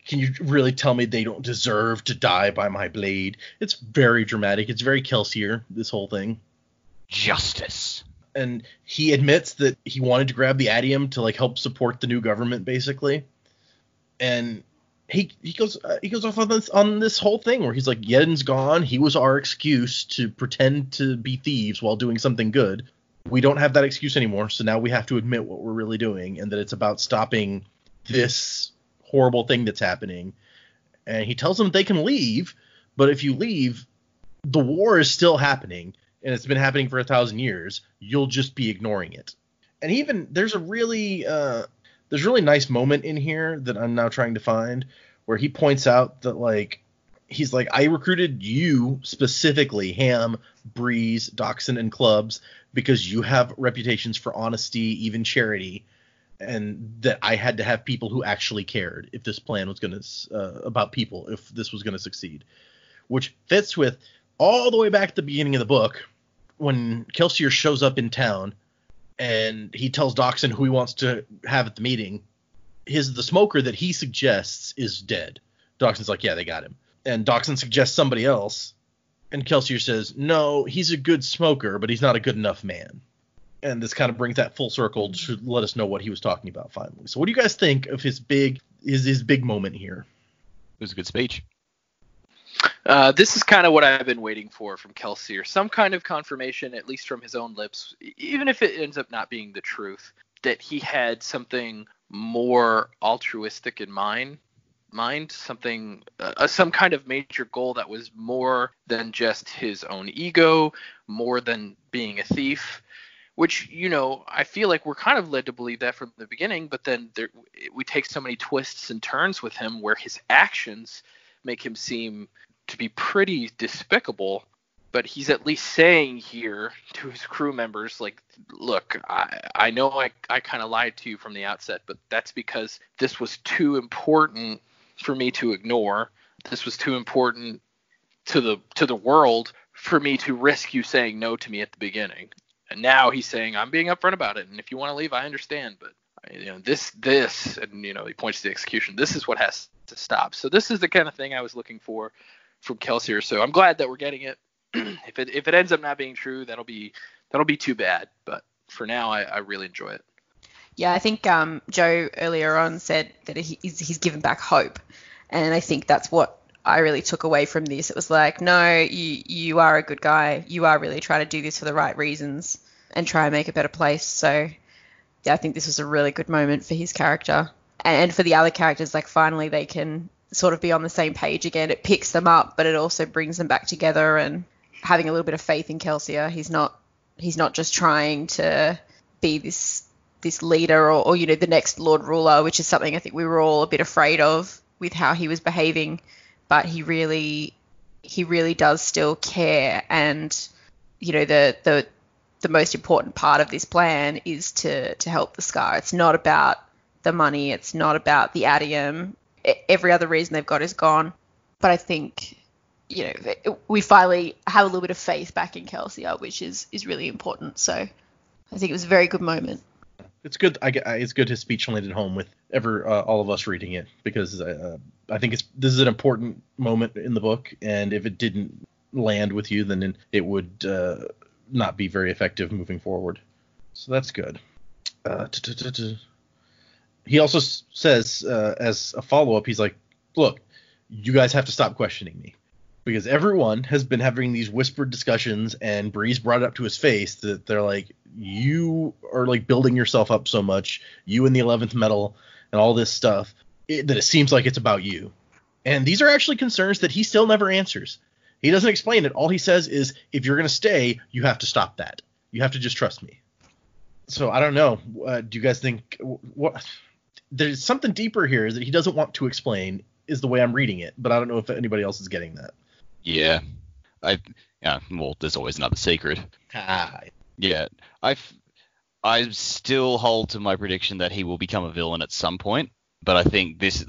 Can you really tell me they don't deserve to die by my blade?" It's very dramatic. It's very Kelsier, this whole thing. Justice. And he admits that he wanted to grab the Adium to like help support the new government, basically. And he goes off on this whole thing where he's like, Yedin's gone. He was our excuse to pretend to be thieves while doing something good. We don't have that excuse anymore, so now we have to admit what we're really doing, and that it's about stopping this horrible thing that's happening. And he tells them they can leave, but if you leave, the war is still happening, and it's been happening for 1,000 years. You'll just be ignoring it. And even there's a really nice moment in here that I'm now trying to find where he points out that he's like, I recruited you specifically, Ham, Breeze, Dachshund, and Clubs, because you have reputations for honesty, even charity, and that I had to have people who actually cared if this plan was going to about people, if this was going to succeed, which fits with all the way back at the beginning of the book when Kelsier shows up in town and he tells Dachshund who he wants to have at the meeting. The smoker that he suggests is dead. Dachshund's like, yeah, they got him. And Dachshund suggests somebody else, and Kelsier says, no, he's a good smoker, but he's not a good enough man. And this kind of brings that full circle to let us know what he was talking about finally. So what do you guys think of his big moment here? It was a good speech. This is kind of what I've been waiting for from Kelsier. Some kind of confirmation, at least from his own lips, even if it ends up not being the truth, that he had something more altruistic in mind, something, some kind of major goal that was more than just his own ego, more than being a thief, which, I feel like we're kind of led to believe that from the beginning, but then we take so many twists and turns with him where his actions make him seem to be pretty despicable. But he's at least saying here to his crew members, like, look, I know I kind of lied to you from the outset, but that's because this was too important for me to ignore. This was too important to the world for me to risk you saying no to me at the beginning. And now he's saying, I'm being upfront about it, and if you want to leave, I understand, but this, and he points to the execution. This is what has to stop. So this is the kind of thing I was looking for from Kelsier. So I'm glad that we're getting it. If it ends up not being true, that'll be too bad. But for now, I really enjoy it. Yeah, I think Joe earlier on said that he's given back hope, and I think that's what I really took away from this. It was like, no, you are a good guy. You are really trying to do this for the right reasons and try and make a better place. So yeah, I think this was a really good moment for his character and for the other characters. Like finally they can sort of be on the same page again. It picks them up, but it also brings them back together, and having a little bit of faith in Kelsier. He's not just trying to be this leader or the next Lord Ruler, which is something I think we were all a bit afraid of with how he was behaving, but he really does still care. And the most important part of this plan is to help the Scar. It's not about the money, it's not about the adium. Every other reason they've got is gone. But I think we finally have a little bit of faith back in Kelsier, which is really important. So I think it was a very good moment. It's good. It's good his speech landed home with all of us reading it, because I think this is an important moment in the book, and if it didn't land with you, then it would not be very effective moving forward. So that's good. He also says, as a follow-up, he's like, look, you guys have to stop questioning me. Because everyone has been having these whispered discussions, and Breeze brought it up to his face that they're like, you are like building yourself up so much, you and the 11th metal and all this stuff, that it seems like it's about you. And these are actually concerns that he still never answers. He doesn't explain it. All he says is, if you're going to stay, you have to stop that. You have to just trust me. So I don't know. Do you guys think there's something deeper here that he doesn't want to explain, is the way I'm reading it, but I don't know if anybody else is getting that. Yeah. Well, there's always another secret. Yeah. I still hold to my prediction that he will become a villain at some point, but I think this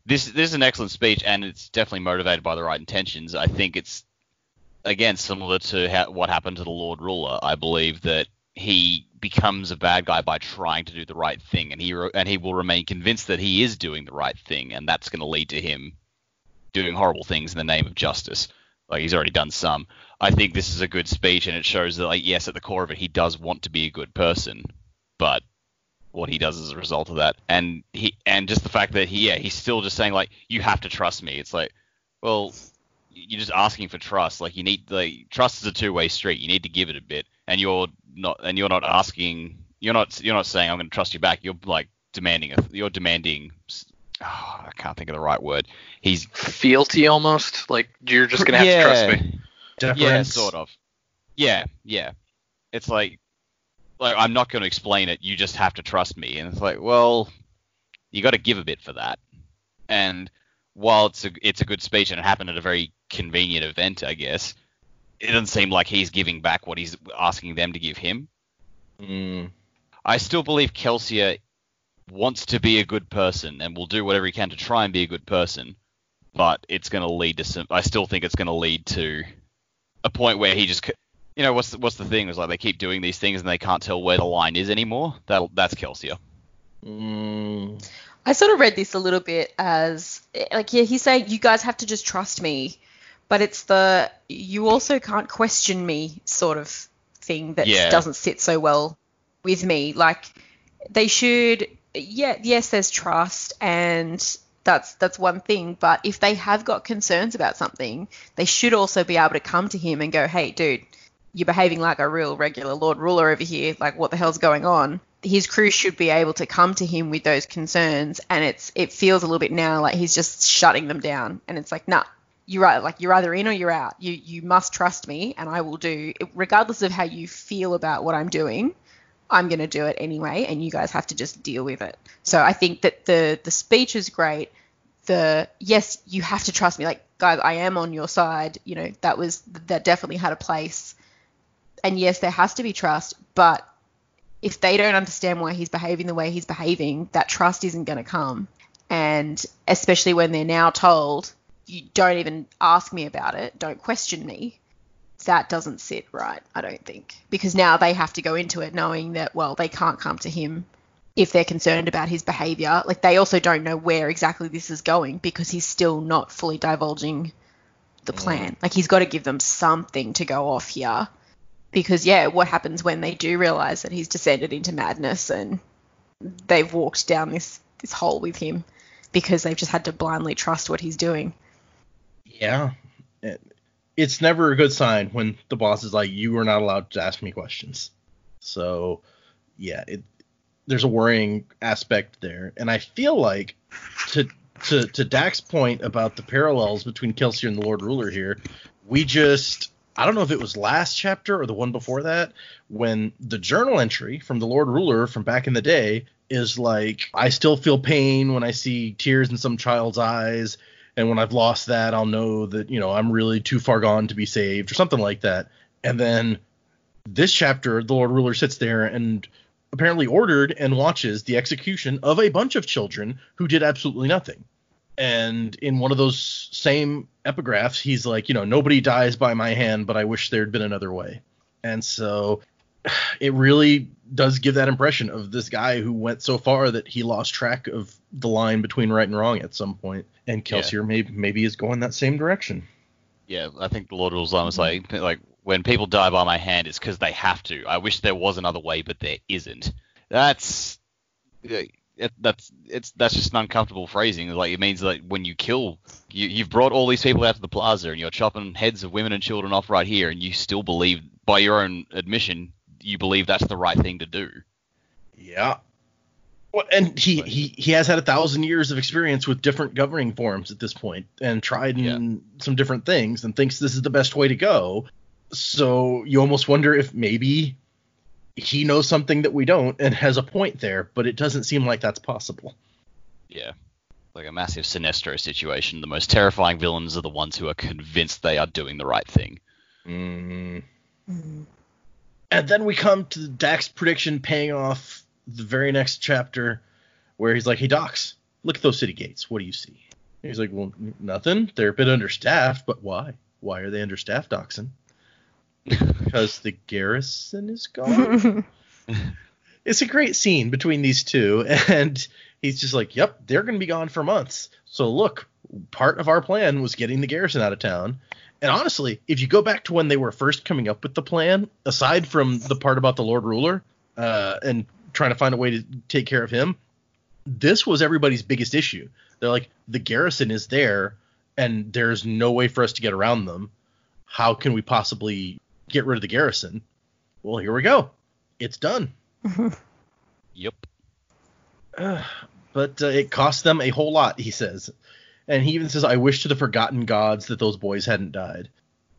is an excellent speech, and it's definitely motivated by the right intentions. I think it's, again, similar to what happened to the Lord Ruler. I believe that he becomes a bad guy by trying to do the right thing, and he will remain convinced that he is doing the right thing, and that's going to lead to him doing horrible things in the name of justice. Like, he's already done some. I think this is a good speech, and it shows that, like, yes, at the core of it, he does want to be a good person, but what he does as a result of that, and just the fact that he's still just saying, like, you have to trust me. It's like, well, you're just asking for trust. Like, you need, like, trust is a two-way street. You need to give it a bit, and you're not asking. You're not saying I'm going to trust you back. You're like demanding. I can't think of the right word. He's fealty almost. Like, you're just going to have to trust me. Deference. Yeah, sort of. Yeah. It's like I'm not going to explain it. You just have to trust me. And it's like, well, you got to give a bit for that. And while it's a good speech and it happened at a very convenient event, I guess, it doesn't seem like he's giving back what he's asking them to give him. I still believe Kelsier wants to be a good person and will do whatever he can to try and be a good person, but it's going to lead to I still think it's going to lead to a point where he just, what's the thing? It's like they keep doing these things and they can't tell where the line is anymore. That's Kelsier. I sort of read this a little bit as, like, yeah, he's saying you guys have to just trust me, but it's the you also can't question me sort of thing that doesn't sit so well with me. Like, they should, yes, there's trust, and that's one thing, but if they have got concerns about something, they should also be able to come to him and go, hey, dude, you're behaving like a real regular Lord Ruler over here. Like, what the hell's going on? His crew should be able to come to him with those concerns, and it feels a little bit now like he's just shutting them down, and it's like, nah, you're right. Like, you're either in or you're out. You must trust me, and I will do, regardless of how you feel about what I'm doing, I'm going to do it anyway, and you guys have to just deal with it. So I think that the speech is great. Yes, you have to trust me. Like, guys, I am on your side. That definitely had a place. And yes, there has to be trust, but if they don't understand why he's behaving the way he's behaving, that trust isn't going to come. And especially when they're now told, you don't even ask me about it, don't question me, that doesn't sit right, I don't think. Because now they have to go into it knowing that, well, they can't come to him if they're concerned about his behavior. Like, they also don't know where exactly this is going because he's still not fully divulging the plan. Like, he's got to give them something to go off here because, yeah, what happens when they do realize that he's descended into madness and they've walked down this hole with him because they've just had to blindly trust what he's doing. Yeah. It's never a good sign when the boss is like, you are not allowed to ask me questions. So, yeah, there's a worrying aspect there. And I feel like, to Dak's point about the parallels between Kelsier and the Lord Ruler here, I don't know if it was last chapter or the one before that, when the journal entry from the Lord Ruler from back in the day is like, I still feel pain when I see tears in some child's eyes, and when I've lost that, I'll know that, I'm really too far gone to be saved, or something like that. And then this chapter, the Lord Ruler sits there and apparently ordered and watches the execution of a bunch of children who did absolutely nothing. And in one of those same epigraphs, he's like, nobody dies by my hand, but I wish there'd been another way. And so it really does give that impression of this guy who went so far that he lost track of the line between right and wrong at some point. And Kelsier maybe is going that same direction. Yeah, I think the Lord Ruler's line was like when people die by my hand, it's because they have to. I wish there was another way, but there isn't. That's just an uncomfortable phrasing. Like, it means like when you kill, you've brought all these people out to the plaza and you're chopping heads of women and children off right here, and you still believe, by your own admission, you believe that's the right thing to do. Yeah. Well, and he has had 1,000 years of experience with different governing forms at this point, and tried some different things, and thinks this is the best way to go. So you almost wonder if maybe he knows something that we don't and has a point there, but it doesn't seem like that's possible. Yeah. Like a massive Sinestro situation. The most terrifying villains are the ones who are convinced they are doing the right thing. And then we come to Dak's prediction paying off the very next chapter, where he's like, hey, Docs, look at those city gates. What do you see? And he's like, well, nothing. They're a bit understaffed, but why? Why are they understaffed, Doxson? Because the garrison is gone. It's a great scene between these two, and he's just like, yep, they're going to be gone for months. So look, part of our plan was getting the garrison out of town. And honestly, if you go back to when they were first coming up with the plan, aside from the part about the Lord Ruler and trying to find a way to take care of him, this was everybody's biggest issue. They're like, the garrison is there, and there's no way for us to get around them. How can we possibly get rid of the garrison? Well, here we go. It's done. Yep. But it cost them a whole lot, he says. And he even says, I wish to the forgotten gods that those boys hadn't died.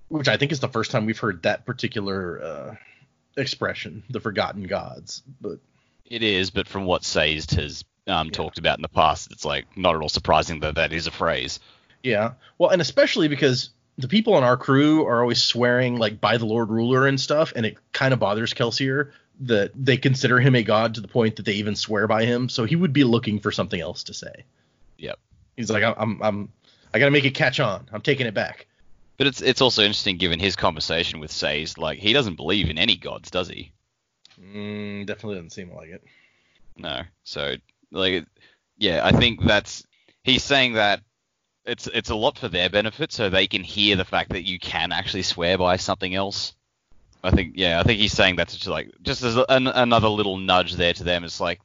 Which I think is the first time we've heard that particular expression, the forgotten gods. But it is, but from what Sazed has talked about in the past, it's like not at all surprising that is a phrase. Yeah. Well, and especially because the people on our crew are always swearing like by the Lord Ruler and stuff, and it kind of bothers Kelsier that they consider him a god to the point that they even swear by him. So he would be looking for something else to say. Yep. He's like, I got to make it catch on. I'm taking it back. But it's also interesting given his conversation with Sazed, like he doesn't believe in any gods, does he? Definitely doesn't seem like it. No. So like, yeah, I think he's saying that it's a lot for their benefit, so they can hear the fact that you can actually swear by something else. I think he's saying that's just as another little nudge there to them. It's like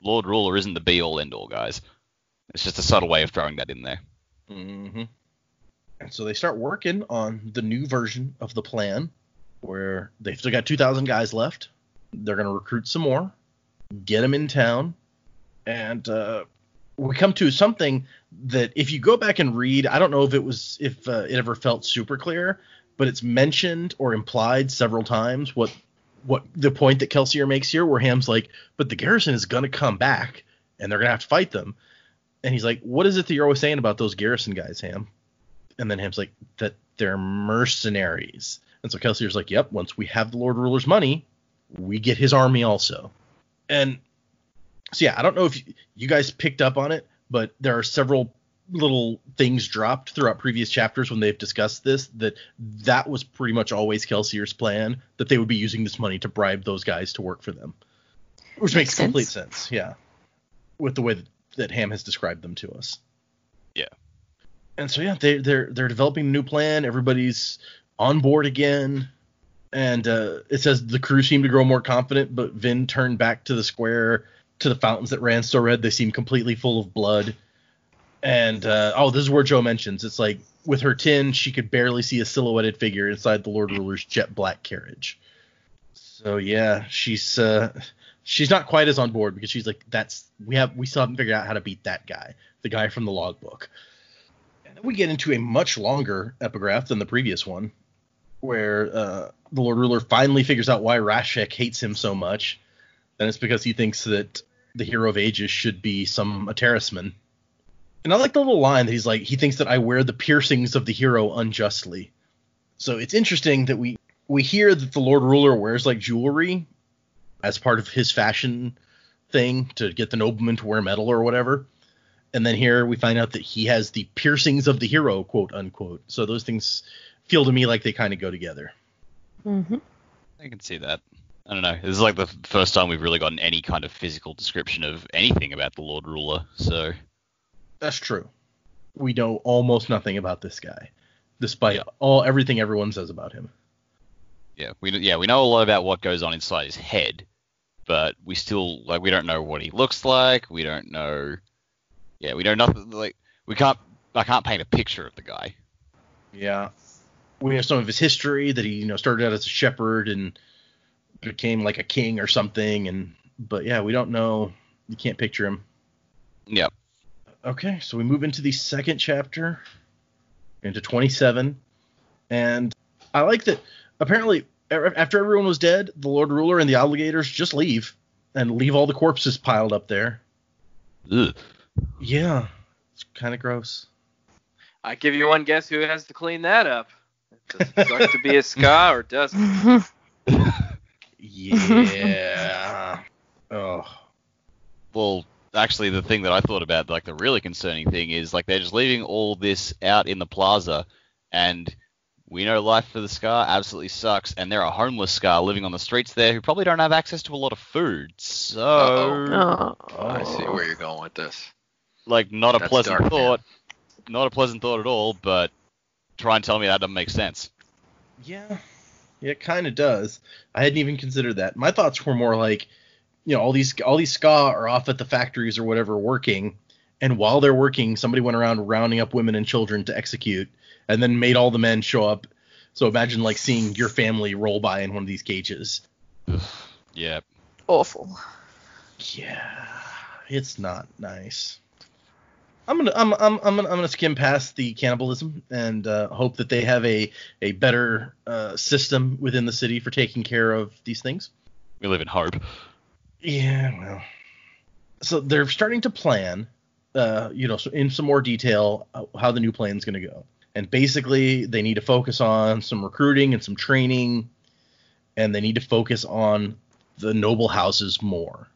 Lord Ruler isn't the be all end all, guys. It's just a subtle way of throwing that in there. Mm-hmm. And so they start working on the new version of the plan, where they've still got 2,000 guys left. They're going to recruit some more, get them in town, and we come to something that if you go back and read, I don't know if it ever felt super clear, but it's mentioned or implied several times what the point that Kelsier makes here, where Ham's like, but the garrison is going to come back and they're going to have to fight them. And he's like, what is it that you're always saying about those garrison guys, Ham? And then Ham's like, that they're mercenaries. And so Kelsier's like, yep, once we have the Lord Ruler's money, we get his army also. And so, yeah, I don't know if you guys picked up on it, but there are several little things dropped throughout previous chapters when they've discussed this, that was pretty much always Kelsier's plan, that they would be using this money to bribe those guys to work for them. Which makes sense. complete sense, yeah. With the way that Ham has described them to us. Yeah. And so, yeah, they're developing a new plan. Everybody's on board again. And it says the crew seemed to grow more confident, but Vin turned back to the square, to the fountains that ran so red they seemed completely full of blood. And, this is where Joe mentions, it's like, with her tin, she could barely see a silhouetted figure inside the Lord Ruler's jet black carriage. So, yeah, she's not quite as on board, because she's like, we still haven't figured out how to beat that guy, the guy from the logbook. And then we get into a much longer epigraph than the previous one, where the Lord Ruler finally figures out why Rashek hates him so much. And it's because he thinks that the Hero of Ages should be some Aterisman. And I like the little line that he's like, he thinks that I wear the piercings of the hero unjustly. So it's interesting that we hear that the Lord Ruler wears like jewelry as part of his fashion thing to get the nobleman to wear metal or whatever. And then here we find out that he has the piercings of the hero, quote unquote. So those things feel to me like they kind of go together. Mm-hmm. I can see that. I don't know. This is like the first time we've really gotten any kind of physical description of anything about the Lord Ruler. So that's true. We know almost nothing about this guy, despite everything everyone says about him. Yeah, we know a lot about what goes on inside his head, but we still we don't know what he looks like. We don't know. Yeah, we know nothing. I can't paint a picture of the guy. Yeah, we know some of his history, that he started out as a shepherd and became like a king or something. But yeah, we don't know. You can't picture him. Yeah. Okay, so we move into the second chapter, into 27, and I like that. Apparently, after everyone was dead, the Lord Ruler and the obligators just leave all the corpses piled up there. Ugh. Yeah, it's kind of gross. I give you one guess who has to clean that up. Does it suck to be a ska or doesn't? Yeah. Oh. Well, actually, the thing that I thought about, the really concerning thing is, they're just leaving all this out in the plaza, and we know life for the Scar absolutely sucks, and there are homeless Scar living on the streets there who probably don't have access to a lot of food. So, I see where you're going with this. Not a That's pleasant dark, thought. Not a pleasant thought at all, but try and tell me that doesn't make sense. Yeah, it kind of does. I hadn't even considered that. My thoughts were more like, all these Ska are off at the factories or whatever working, and while they're working, somebody went around rounding up women and children to execute, and then made all the men show up. So imagine seeing your family roll by in one of these cages. Yeah. Awful. Yeah, it's not nice. I'm gonna skim past the cannibalism and hope that they have a better system within the city for taking care of these things. We live in hope. Yeah, well. So they're starting to plan, so in some more detail, how the new plan's going to go. And basically, they need to focus on some recruiting and some training, and they need to focus on the noble houses more.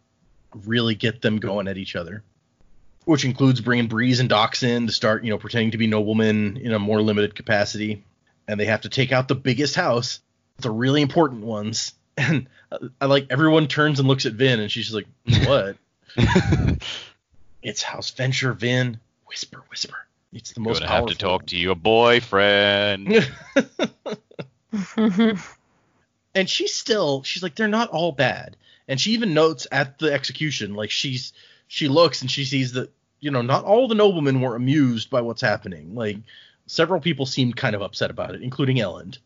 Really get them going at each other. Which includes bringing Breeze and Dox in to start, pretending to be noblemen in a more limited capacity. And they have to take out the biggest house, the really important ones. And everyone turns and looks at Vin, and she's just like, what? It's House Venture, Vin. Whisper, whisper. It's the most powerful. Gonna have to talk to your boyfriend. And she's like, they're not all bad. And she even notes at the execution, she looks and she sees that, not all the noblemen were amused by what's happening. Several people seemed kind of upset about it, including Elend.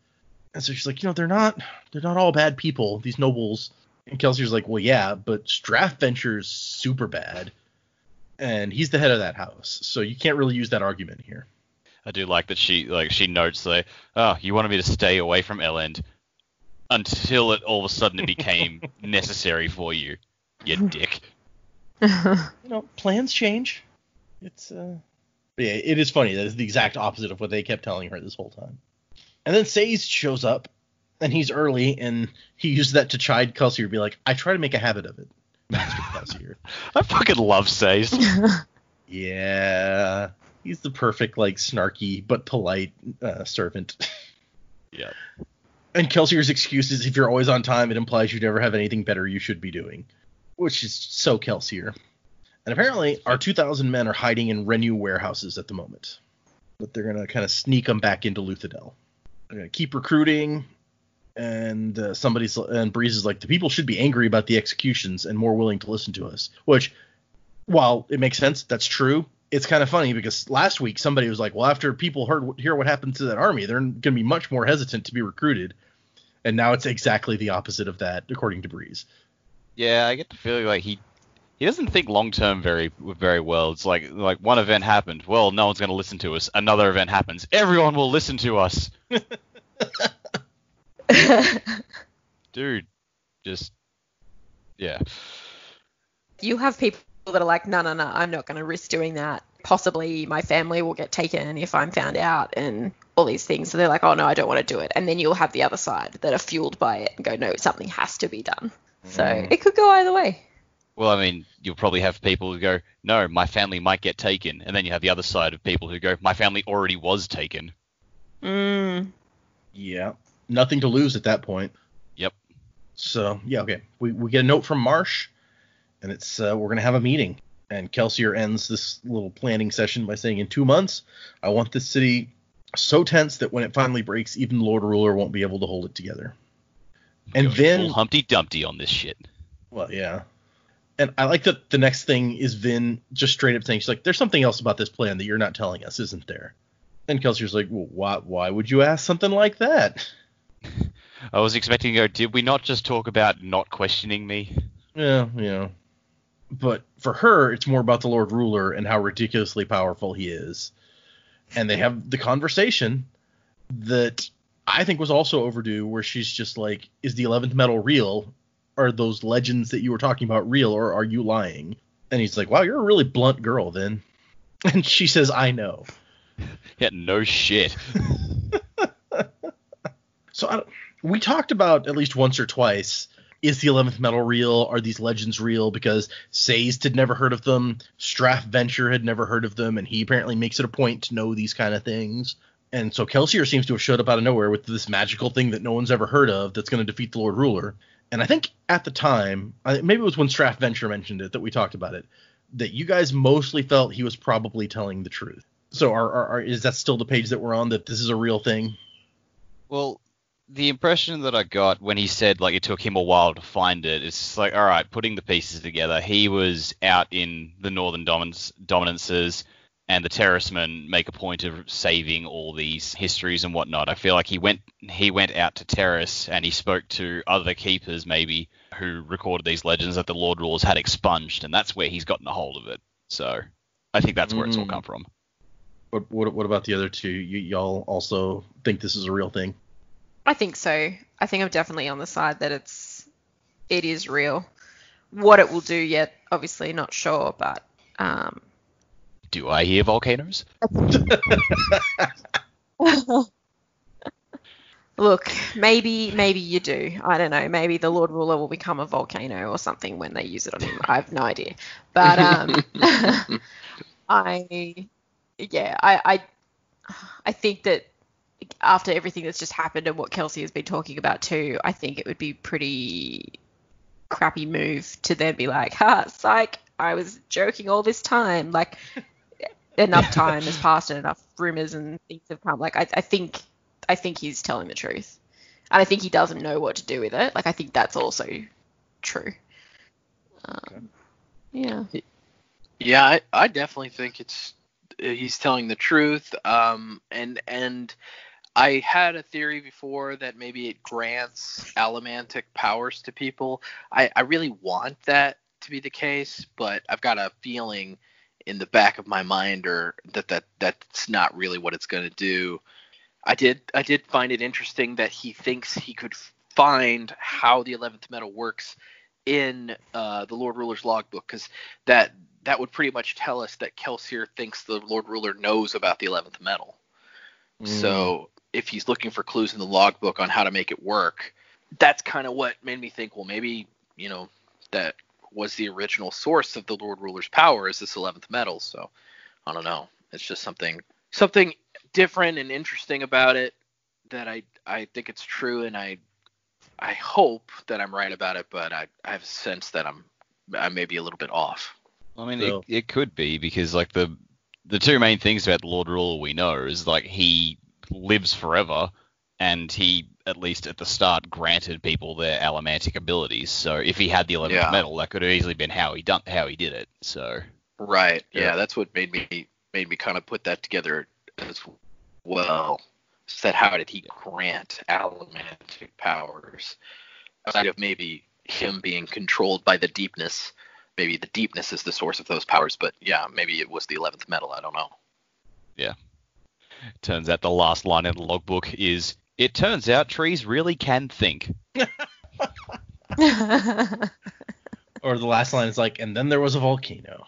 And so she's like, they're not all bad people, these nobles. And Kelsier's like, well, yeah, but Strathventure's super bad. And he's the head of that house. So you can't really use that argument here. I do like that she notes you wanted me to stay away from Elend until all of a sudden it became necessary for you, you dick. Plans change. It's yeah, it is funny. That is the exact opposite of what they kept telling her this whole time. And then Sazed shows up, and he's early, and he used that to chide Kelsier, be like, I try to make a habit of it, Master Kelsier. I fucking love Sazed. Yeah, he's the perfect, snarky but polite servant. Yeah. And Kelsier's excuse is, if you're always on time, it implies you never have anything better you should be doing. which is so Kelsier. And apparently our 2,000 men are hiding in Renew warehouses at the moment. But they're going to kind of sneak them back into Luthadel. They're going to keep recruiting, and Breeze is like, the people should be angry about the executions and more willing to listen to us. Which, while it makes sense, that's true. It's kind of funny because last week somebody was like, well, after people hear what happened to that army, they're going to be much more hesitant to be recruited. And now it's exactly the opposite of that, according to Breeze. Yeah, I get the feeling like he doesn't think long term very well. It's like one event happened. Well, no one's going to listen to us. Another event happens. Everyone will listen to us. Dude, just yeah. You have people that are like, no, I'm not going to risk doing that. Possibly my family will get taken if I'm found out and all these things. So they're like, oh, no, I don't want to do it. And then you'll have the other side that are fueled by it and go, no, something has to be done. So it could go either way. Well, I mean, you'll probably have people who go, no, my family might get taken. And then you have the other side of people who go, my family already was taken. Yeah. Nothing to lose at that point. Yep. So, yeah, okay. We get a note from Marsh, and it's we're going to have a meeting. And Kelsier ends this little planning session by saying, in 2 months, I want this city so tense that when it finally breaks, even Lord Ruler won't be able to hold it together. And then full Humpty Dumpty on this shit. Well, yeah. And I like that the next thing is Vin just straight up saying, she's like, there's something else about this plan that you're not telling us, isn't there? And Kelsier's like, well, why would you ask something like that? I was expecting to go, did we not just talk about not questioning me? Yeah. But for her, it's more about the Lord Ruler and how ridiculously powerful he is. And they have the conversation that I think was also overdue, where she's just like, is the 11th metal real? Are those legends that you were talking about real, or are you lying? And he's like, wow, you're a really blunt girl then. And she says, I know. Yeah, no shit. So we talked about at least once or twice, is the 11th metal real? Are these legends real? Because Sazed had never heard of them. Straff Venture had never heard of them. And he apparently makes it a point to know these kind of things. And so Kelsier seems to have showed up out of nowhere with this magical thing that no one's ever heard of that's going to defeat the Lord Ruler. And I think at the time, maybe it was when Straff Venture mentioned it that we talked about it, that you guys mostly felt he was probably telling the truth. So is that still the page that we're on, that this is a real thing? Well, the impression that I got when he said, like, it took him a while to find it, it's just like, all right, putting the pieces together. He was out in the northern dominances, and the Terracemen make a point of saving all these histories and whatnot. I feel like he went out to Terrace, and he spoke to other keepers, maybe, who recorded these legends that the Lord Rulers had expunged, and that's where he's gotten a hold of it. So I think that's where it's all come from. What about the other two? Y'all also think this is a real thing? I think so. I think I'm definitely on the side that it is real. What it will do yet, obviously not sure, but do I hear volcanoes? Look, maybe you do. I don't know. Maybe the Lord Ruler will become a volcano or something when they use it on him. I have no idea. But I think that after everything that's just happened and what Kelsier has been talking about too, I think it would be pretty crappy move to then be like, psych, I was joking all this time. Like, enough time has passed and enough rumors and things have come. Like, I think he's telling the truth. And I think he doesn't know what to do with it. Like, I think that's also true. Yeah. Yeah, I definitely think he's telling the truth. And I had a theory before that maybe it grants allomantic powers to people. I really want that to be the case, but I've got a feeling in the back of my mind that's not really what it's going to do. I did find it interesting that he thinks he could find how the 11th metal works in the Lord Ruler's logbook, because that would pretty much tell us that Kelsier thinks the Lord Ruler knows about the 11th metal. So if he's looking for clues in the logbook on how to make it work, that's kind of what made me think, well, maybe, that was the original source of the Lord Ruler's power is this 11th metal. So I don't know. It's just something different and interesting about it that I think it's true, and I hope that I'm right about it, but I have a sense that I'm I may be a little bit off. I mean, So- it could be, because like the two main things about the Lord Ruler we know is like he lives forever, and he, at least at the start, granted people their allomantic abilities. So if he had the 11th Yeah. medal, that could have easily been how he did it. So Right. Yeah. Yeah, that's what made me kind of put that together as well. Said, how did he grant allomantic powers? Outside of maybe him being controlled by the deepness. Maybe the deepness is the source of those powers, but yeah, maybe it was the 11th medal. I don't know. turns out the last line in the logbook is, "It turns out trees really can think." Or the last line is like, and then there was a volcano.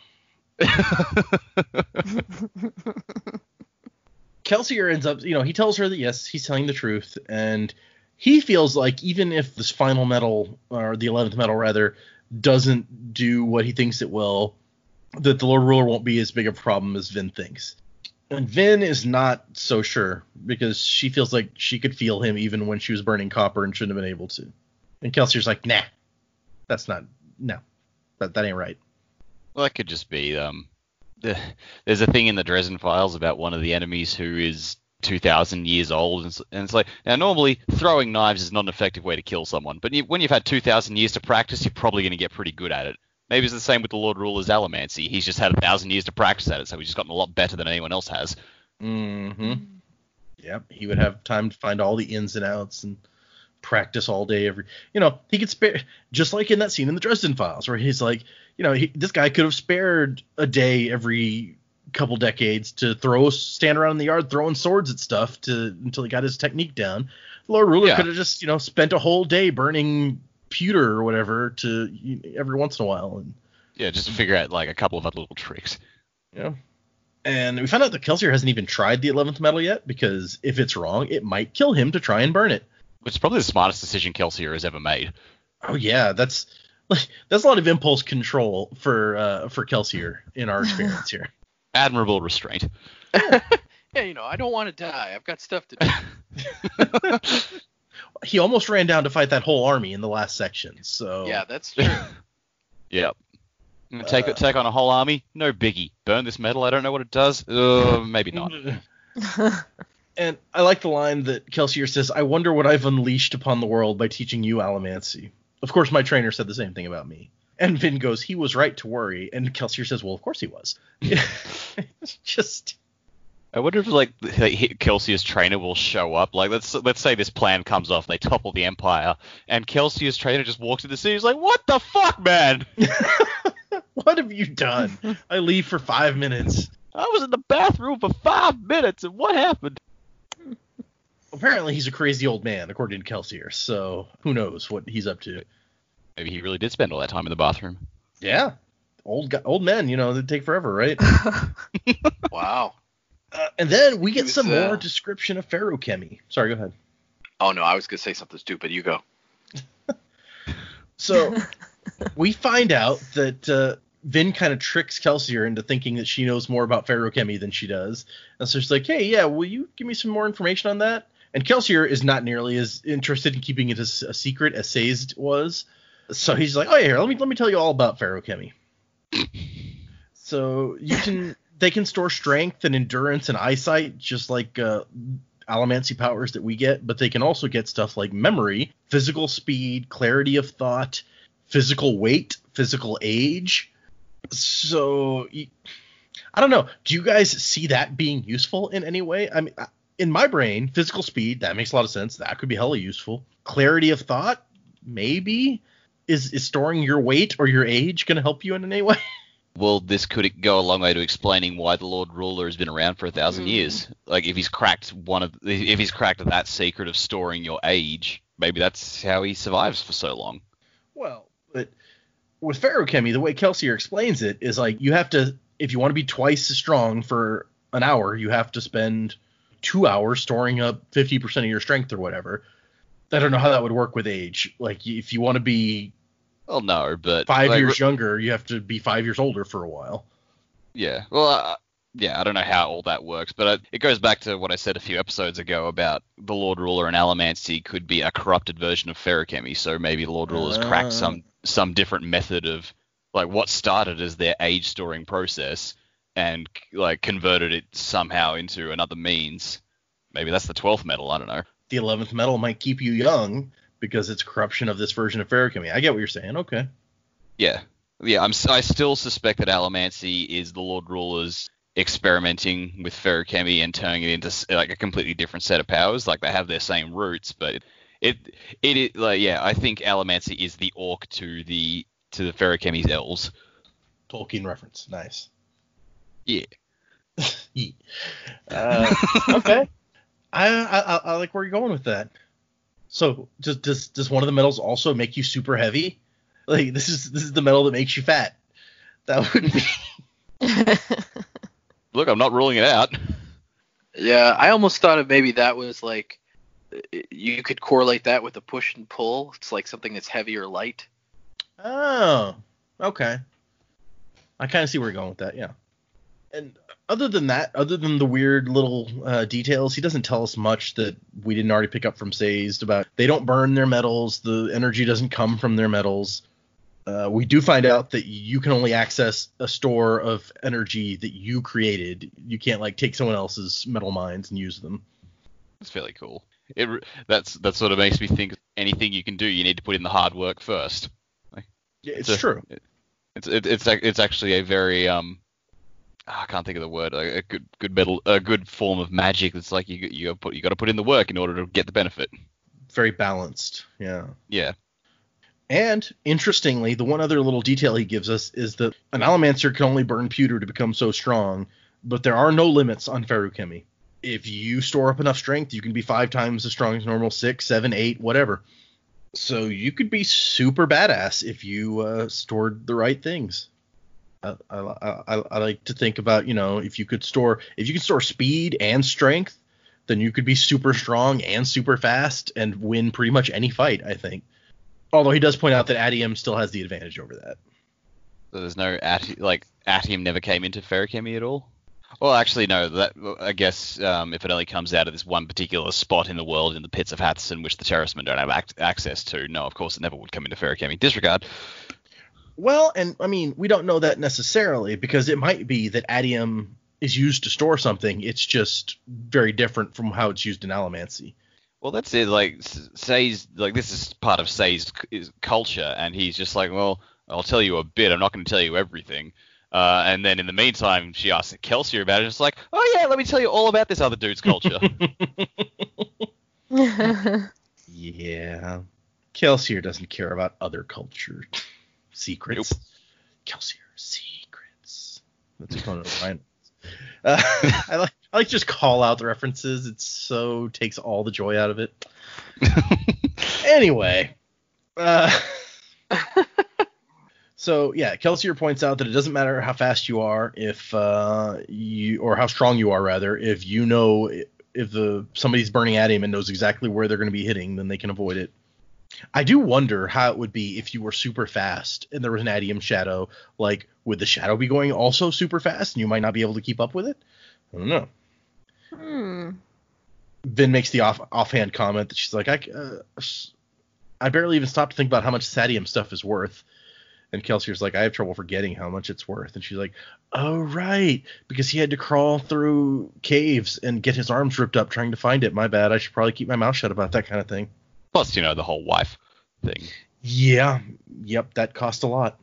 Kelsier ends up, he tells her that yes, he's telling the truth, and he feels like even if this final medal, or the 11th medal rather, doesn't do what he thinks it will, that the Lord Ruler won't be as big a problem as Vin thinks. And Vin is not so sure, because she feels like she could feel him even when she was burning copper and shouldn't have been able to. And Kelsier's like, nah, that ain't right. Well, that could just be there's a thing in the Dresden Files about one of the enemies who is 2,000 years old, and it's like, now normally throwing knives is not an effective way to kill someone, but when you've had 2,000 years to practice, you're probably going to get pretty good at it. Maybe it's the same with the Lord Ruler's allomancy. He's just had 1,000 years to practice at it, so he's just gotten a lot better than anyone else has. Mm-hmm. Yep, he would have time to find all the ins and outs and practice all day. He could spare, just like in that scene in the Dresden Files, where he's like, this guy could have spared a day every couple decades to stand around in the yard throwing swords at stuff until he got his technique down. Lord Ruler could have just, spent a whole day burning pewter or whatever every once in a while. And Yeah, just to figure out like a couple of other little tricks. And we found out that Kelsier hasn't even tried the 11th medal yet, because if it's wrong, it might kill him to try and burn it. Which is probably the smartest decision Kelsier has ever made. Oh yeah, that's a lot of impulse control for Kelsier in our experience here. Admirable restraint. Yeah, I don't want to die. I've got stuff to do. He almost ran down to fight that whole army in the last section, so... Yeah, that's true. Yep. Take on a whole army? No biggie. Burn this medal? I don't know what it does. Maybe not. And I like the line that Kelsier says, "I wonder what I've unleashed upon the world by teaching you allomancy. Of course, my trainer said the same thing about me." And Vin goes, "He was right to worry." And Kelsier says, "Well, of course he was." It's just... I wonder if Kelsier's trainer will show up. Like, let's say this plan comes off, they topple the Empire, and Kelsier's trainer just walks in the city. He's like, "What the fuck, man? What have you done? I leave for 5 minutes." I was in the bathroom for 5 minutes, and what happened?" Apparently he's a crazy old man, according to Kelsier, so who knows what he's up to. Maybe he really did spend all that time in the bathroom. Yeah. Old men, they take forever, right? Wow. And then we get was, some more description of ferrochemy. Sorry, go ahead. Oh, no, I was going to say something stupid. You go. So we find out that Vin kind of tricks Kelsier into thinking that she knows more about ferrochemy than she does. And so she's like, "Hey, yeah, will you give me some more information on that?" And Kelsier is not nearly as interested in keeping it as a secret as Sazed was. So he's like, "Oh, yeah, here, let me tell you all about ferrochemy." So they can store strength and endurance and eyesight, just like allomancy powers that we get, but they can also get stuff like memory, physical speed, clarity of thought, physical weight, physical age. So I don't know. Do you guys see that being useful in any way? I mean, in my brain, physical speed, that makes a lot of sense. That could be hella useful. Clarity of thought, maybe. Is storing your weight or your age going to help you in any way? Well, this could go a long way to explaining why the Lord Ruler has been around for 1,000 years. Like, if he's cracked that secret of storing your age, maybe that's how he survives for so long. Well, but with ferrochemy, the way Kelsier explains it is like, you have to, if you want to be twice as strong for an hour, you have to spend 2 hours storing up 50% of your strength or whatever. I don't know how that would work with age. Like, if you want to be Well, no, but 5 years younger, you have to be 5 years older for a while. Yeah. Well, I don't know how all that works, but it goes back to what I said a few episodes ago about the Lord Ruler and allomancy could be a corrupted version of ferrochemy. So maybe the Lord Ruler's cracked some different method of like what started as their age storing process and like converted it somehow into another means. Maybe that's the 12th metal. I don't know. The 11th metal might keep you young because it's corruption of this version of ferrochemy. I get what you're saying. Okay. Yeah. I still suspect that allomancy is the Lord Ruler's experimenting with ferrochemy and turning it into like a completely different set of powers. Like they have their same roots, but it like I think allomancy is the orc to the ferrochemy's elves. Tolkien reference. Nice. Yeah. Okay. I like where you're going with that. So does one of the metals also make you super heavy? Like this is the metal that makes you fat. That would be. Look, I'm not ruling it out. Yeah, I almost thought of maybe that was like you could correlate that with a push and pull. It's like something that's heavy or light. Oh, okay. I kind of see where you're going with that, yeah. And other than the weird little details, he doesn't tell us much that we didn't already pick up from Sazed about they don't burn their metals, the energy doesn't come from their metals. We do find out that you can only access a store of energy that you created. You can't like take someone else's metal mines and use them. It's fairly cool. That sort of makes me think anything you can do, you need to put in the hard work first. Yeah, it's true. It's actually a very I can't think of the word. A good form of magic. That's like you got to put in the work in order to get the benefit. Very balanced. Yeah. Yeah. And interestingly, the one other little detail he gives us is that an allomancer can only burn pewter to become so strong, but there are no limits on ferrochemy. If you store up enough strength, you can be 5 times as strong as normal, 6, 7, 8, whatever. So you could be super badass if you stored the right things. I like to think about, if you could store speed and strength, then you could be super strong and super fast and win pretty much any fight, I think. Although he does point out that Atium still has the advantage over that. So there's no Atium never came into ferrochemy at all? Well, actually, no. That I guess if it only comes out of this one particular spot in the world in the pits of Hathsin, which the Terracemen don't have access to, no, of course it never would come into ferrochemy. Disregard. Well, and I mean, we don't know that necessarily because it might be that Atium is used to store something. It's just very different from how it's used in allomancy. Well, that's it. Like, Say's, like, this is part of Say's culture, and he's just like, well, I'll tell you a bit. I'm not going to tell you everything. And then in the meantime, she asks Kelsier about it, and it's like, oh yeah, let me tell you all about this other dude's culture. Yeah. Kelsier doesn't care about other culture secrets. Nope. Kelsier secrets. That's a fun line. I like just call out the references. It so takes all the joy out of it. Anyway, so yeah, Kelsier points out that it doesn't matter how fast you are or how strong you are rather, if you know if somebody's burning at him and knows exactly where they're going to be hitting, then they can avoid it. I do wonder how it would be if you were super fast and there was an Atium shadow. Like, would the shadow be going also super fast and you might not be able to keep up with it? I don't know. Vin makes the offhand comment that she's like, I barely even stopped to think about how much Atium stuff is worth. And Kelsier's like, I have trouble forgetting how much it's worth. And she's like, oh, right. Because he had to crawl through caves and get his arms ripped up trying to find it. My bad. I should probably keep my mouth shut about that kind of thing. Plus, the whole wife thing. Yeah. Yep. That cost a lot.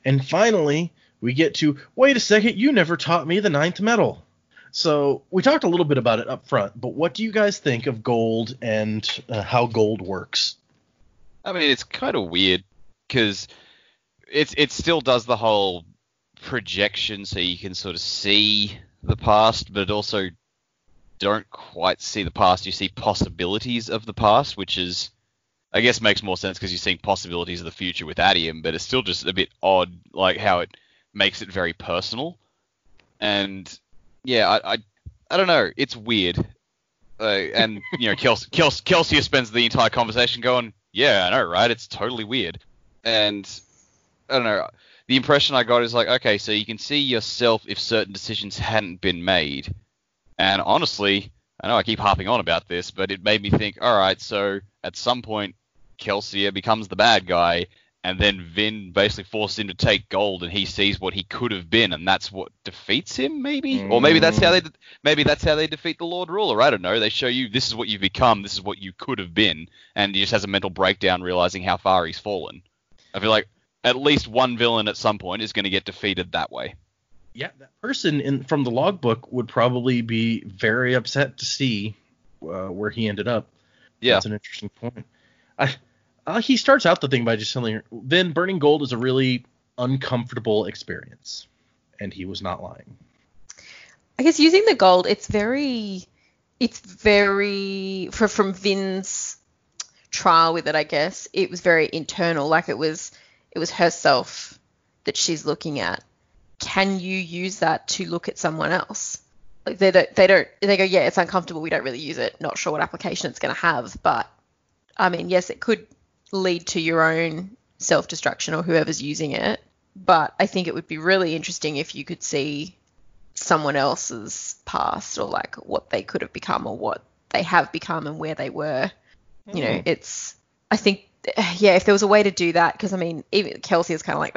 And finally, we get to, wait a second, you never taught me the 9th metal. So we talked a little bit about it up front, but what do you guys think of gold and how gold works? I mean, it's kind of weird because it still does the whole projection so you can sort of see the past, but it also don't quite see the past. You see possibilities of the past, which is, I guess, makes more sense because you're seeing possibilities of the future with Atium, but it's still just a bit odd, like how it makes it very personal. And yeah, I don't know. It's weird. And, Kelsier spends the entire conversation going, yeah, I know, right? It's totally weird. And I don't know. The impression I got is like, okay, so you can see yourself if certain decisions hadn't been made. And honestly, I know I keep harping on about this, but it made me think, all right, so at some point, Kelsier becomes the bad guy, and then Vin basically forces him to take gold, and he sees what he could have been, and that's what defeats him, maybe? Or maybe that's how they defeat the Lord Ruler. I don't know. They show you this is what you've become, this is what you could have been, and he just has a mental breakdown realizing how far he's fallen. I feel like at least one villain at some point is going to get defeated that way. Yeah, that person from the logbook would probably be very upset to see where he ended up. Yeah. That's an interesting point. He starts out the thing by just telling her, Vin, burning gold is a really uncomfortable experience. And he was not lying. I guess using the gold, it's very from Vin's trial with it, I guess, it was very internal. Like it was herself that she's looking at. Can you use that to look at someone else? Like they go, yeah, it's uncomfortable. We don't really use it. Not sure what application it's going to have, but I mean, yes, it could lead to your own self-destruction or whoever's using it. But I think it would be really interesting if you could see someone else's past or like what they could have become or what they have become and where they were. You know, I think, yeah, if there was a way to do that, because I mean, even Kelsier is kind of like,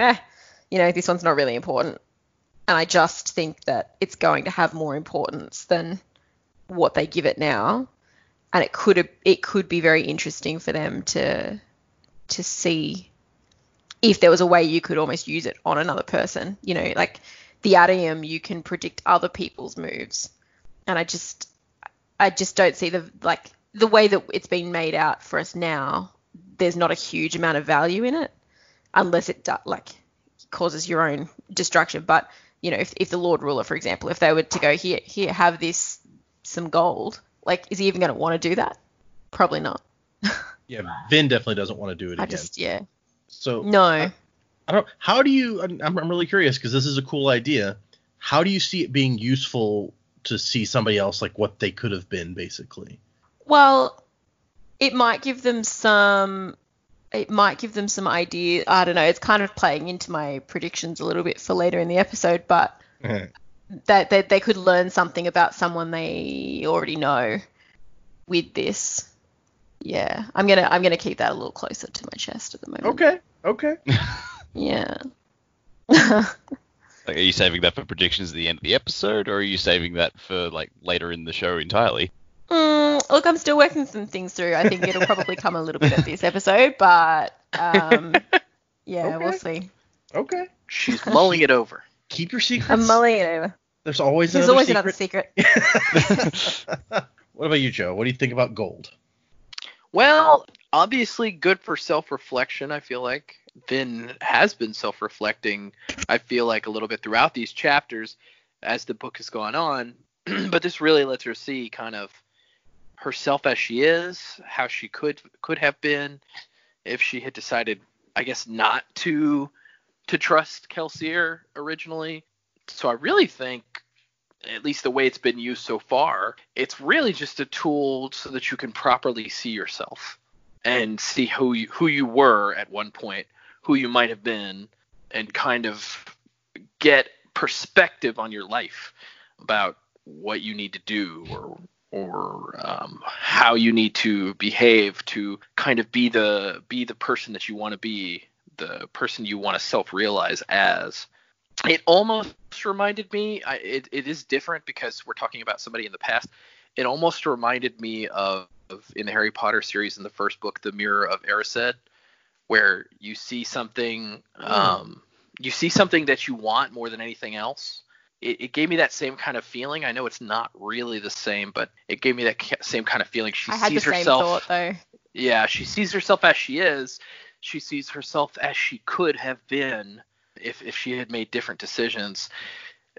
this one's not really important. And I just think that it's going to have more importance than what they give it now. And it could be very interesting for them to see if there was a way you could almost use it on another person. You know, like the Adium, you can predict other people's moves. And I just don't see the way that it's been made out for us now. There's not a huge amount of value in it unless it causes your own destruction. But you know, if the Lord Ruler, for example, if they were to go here, have some gold, like, is he even going to want to do that? Probably not. Yeah, Vin definitely doesn't want to do it again. So no. I don't. How do you? I'm really curious because this is a cool idea. How do you see it being useful to see somebody else like what they could have been, basically? Well, it might give them some idea. I don't know. It's kind of playing into my predictions a little bit for later in the episode, but that they could learn something about someone they already know with this. Yeah, I'm gonna keep that a little closer to my chest at the moment. Okay. Yeah. Like, are you saving that for predictions at the end of the episode, or are you saving that for like later in the show entirely? Look, I'm still working some things through. I think it'll probably come a little bit of this episode, but We'll see. Okay. She's mulling it over. Keep your secrets. I'm mulling it over. There's always another secret. What about you, Joe? What do you think about gold? Well, obviously good for self-reflection, I feel like. Vin has been self-reflecting, I feel like, a little bit throughout these chapters as the book has gone on. But this really lets her see kind of herself as she is, how she could have been if she had decided, I guess, not to trust Kelsier originally. So I really think, at least the way it's been used so far, it's really just a tool so that you can properly see yourself and see who you were at one point, who you might have been, and kind of get perspective on your life about what you need to do or how you need to behave to kind of be the person that you want to be, the person you want to self-realize as. It almost reminded me, it is different because we're talking about somebody in the past. It almost reminded me of in the Harry Potter series, in the first book, The Mirror of Erised, where you see something that you want more than anything else. It gave me that same kind of feeling. I know it's not really the same, but it gave me that same kind of feeling. She sees herself. Same thought, though. Yeah, she sees herself as she is. She sees herself as she could have been if she had made different decisions.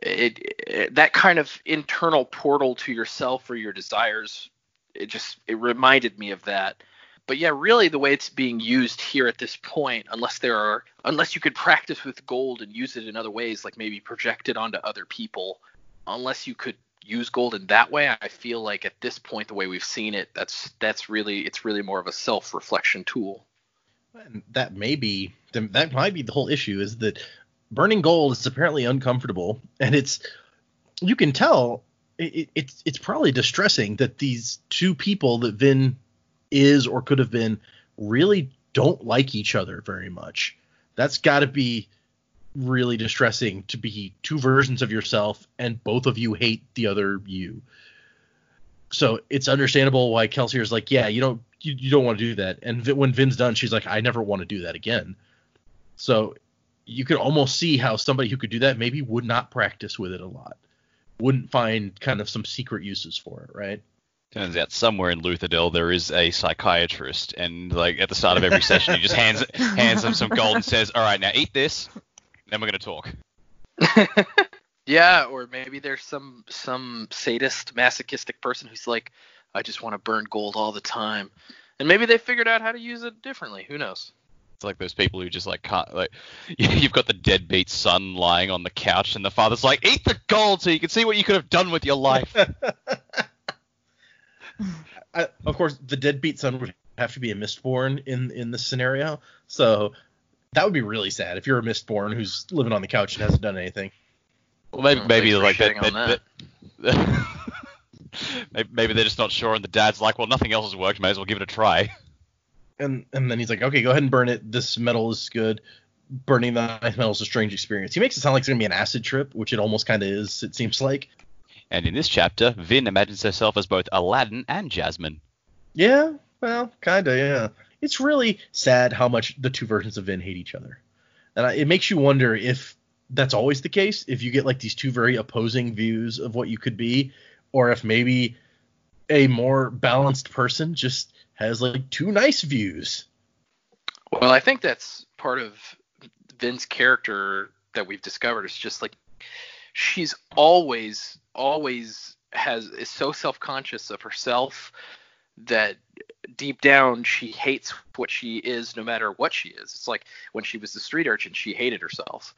That kind of internal portal to yourself or your desires, it reminded me of that. But yeah, really the way it's being used here at this point, unless you could practice with gold and use it in other ways, like maybe project it onto other people, unless you could use gold in that way, I feel like at this point, the way we've seen it, it's really more of a self-reflection tool. And that might be the whole issue, is that burning gold is apparently uncomfortable, and you can tell it's probably distressing that these two people that Vin is or could have been really don't like each other very much. That's got to be really distressing, to be two versions of yourself and both of you hate the other you. So it's understandable why Kelsier's like, yeah, you don't want to do that. And when Vin's done, she's like, I never want to do that again. So you could almost see how somebody who could do that maybe would not practice with it a lot, wouldn't find kind of some secret uses for it, right? Turns out somewhere in Lutherdale there is a psychiatrist, and like at the start of every session he just hands them some gold and says, all right, now eat this, then we're going to talk. Yeah, or maybe there's some sadist, masochistic person who's like, I just want to burn gold all the time. And maybe they figured out how to use it differently. Who knows? It's like those people who just like can't, like, you've got the deadbeat son lying on the couch and the father's like, eat the gold so you can see what you could have done with your life. Of course, the deadbeat son would have to be a Mistborn in this scenario. So that would be really sad if you're a Mistborn who's living on the couch and hasn't done anything. Well, maybe like that. Maybe they're just not sure, and the dad's like, well, nothing else has worked, may as well give it a try. And then he's like, okay, go ahead and burn it. This metal is good. Burning the ninth metal is a strange experience. He makes it sound like it's going to be an acid trip, which it almost kind of is, it seems like. And in this chapter, Vin imagines herself as both Aladdin and Jasmine. Yeah, well, kind of, yeah. It's really sad how much the two versions of Vin hate each other. And it makes you wonder if that's always the case, if you get like these two very opposing views of what you could be, or if maybe a more balanced person just has like two nice views. Well, I think that's part of Vin's character that we've discovered. It's just like she's always is so self-conscious of herself that deep down she hates what she is no matter what she is. It's like when she was the street urchin, she hated herself.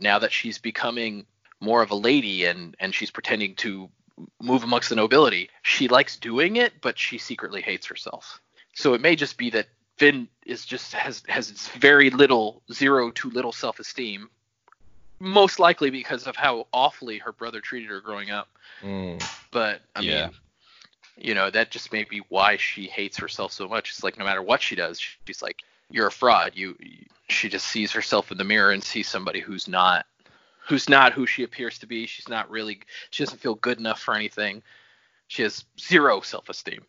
Now that she's becoming more of a lady and she's pretending to move amongst the nobility, she likes doing it, but she secretly hates herself. So it may just be that Vin has very little, zero to little self-esteem, most likely because of how awfully her brother treated her growing up. But I mean, that just may be why she hates herself so much. It's like no matter what she does, she's like, you're a fraud. She just sees herself in the mirror and sees somebody who's not who she appears to be. She doesn't feel good enough for anything. She has zero self-esteem.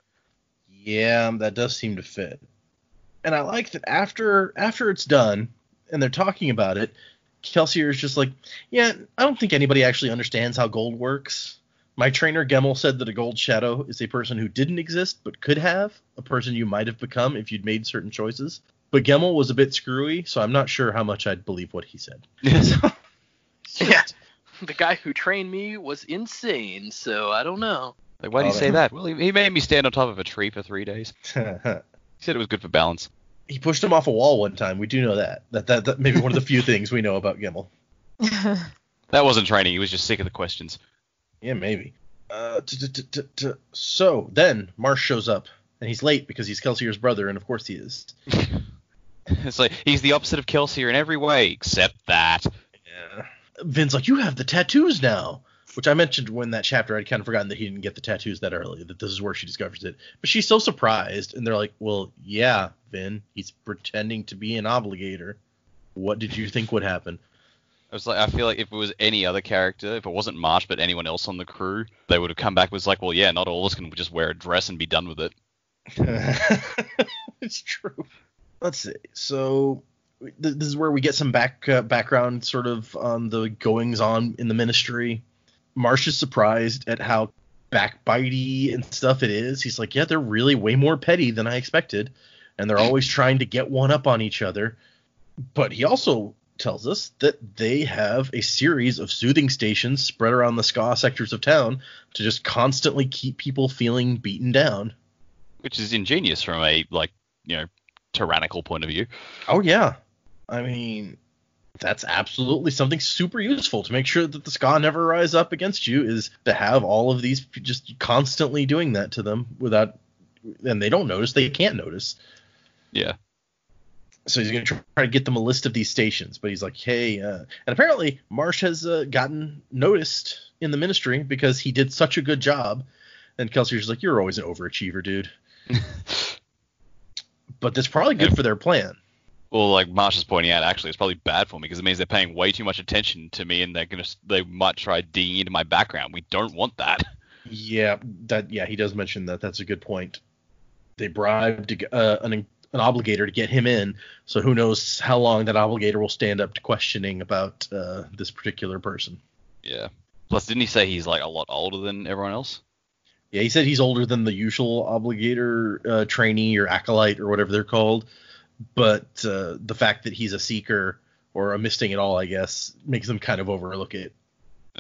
Yeah, that does seem to fit. And I like that after it's done and they're talking about it, Kelsier is just like, yeah, I don't think anybody actually understands how gold works. My trainer Gemmel said that a gold shadow is a person who didn't exist but could have, a person you might have become if you'd made certain choices. But Gemmel was a bit screwy, so I'm not sure how much I'd believe what he said. Yeah, the guy who trained me was insane, so I don't know. Like, why do you say that? Well, he made me stand on top of a tree for 3 days. He said it was good for balance. He pushed him off a wall one time. We do know that. That maybe one of the few things we know about Gemmel. That wasn't training. He was just sick of the questions. Yeah, maybe. So then Marsh shows up, and he's late because he's Kelsier's brother, and of course he is. It's like he's the opposite of Kelsier in every way, except that. Yeah. Vin's like, you have the tattoos now, which I mentioned when that chapter. I'd kind of forgotten that he didn't get the tattoos that early, that this is where she discovers it. But she's so surprised, and they're like, well, yeah, Vin, he's pretending to be an obligator. What did you think would happen? I feel like if it was any other character, if it wasn't Marsh but anyone else on the crew, they would have come back and was like, well, yeah, not all of us can just wear a dress and be done with it. It's true. Let's see. So this is where we get some background sort of on the goings on in the ministry. Marsh is surprised at how backbitey and stuff it is. He's like, yeah, they're really way more petty than I expected, and they're always trying to get one up on each other. But he also tells us that they have a series of soothing stations spread around the ska sectors of town to just constantly keep people feeling beaten down. Which is ingenious from a, tyrannical point of view. Oh, yeah. I mean, that's absolutely something super useful to make sure that the ska never rise up against you, is to have all of these just constantly doing that to them and they don't notice, they can't notice. Yeah. So he's going to try to get them a list of these stations, but he's like, hey, and apparently Marsh has gotten noticed in the ministry because he did such a good job. And Kelsier's like, you're always an overachiever, dude. But that's probably good for their plan. Well, like Marsh is pointing out, actually, it's probably bad for me because it means they're paying way too much attention to me, and they might try digging into my background. We don't want that. Yeah, he does mention that. That's a good point. They bribed an obligator to get him in, so who knows how long that obligator will stand up to questioning about this particular person. Yeah. Plus, didn't he say he's like a lot older than everyone else? Yeah, he said he's older than the usual obligator trainee or acolyte or whatever they're called, but the fact that he's a seeker or a misting at all, I guess, makes them kind of overlook it.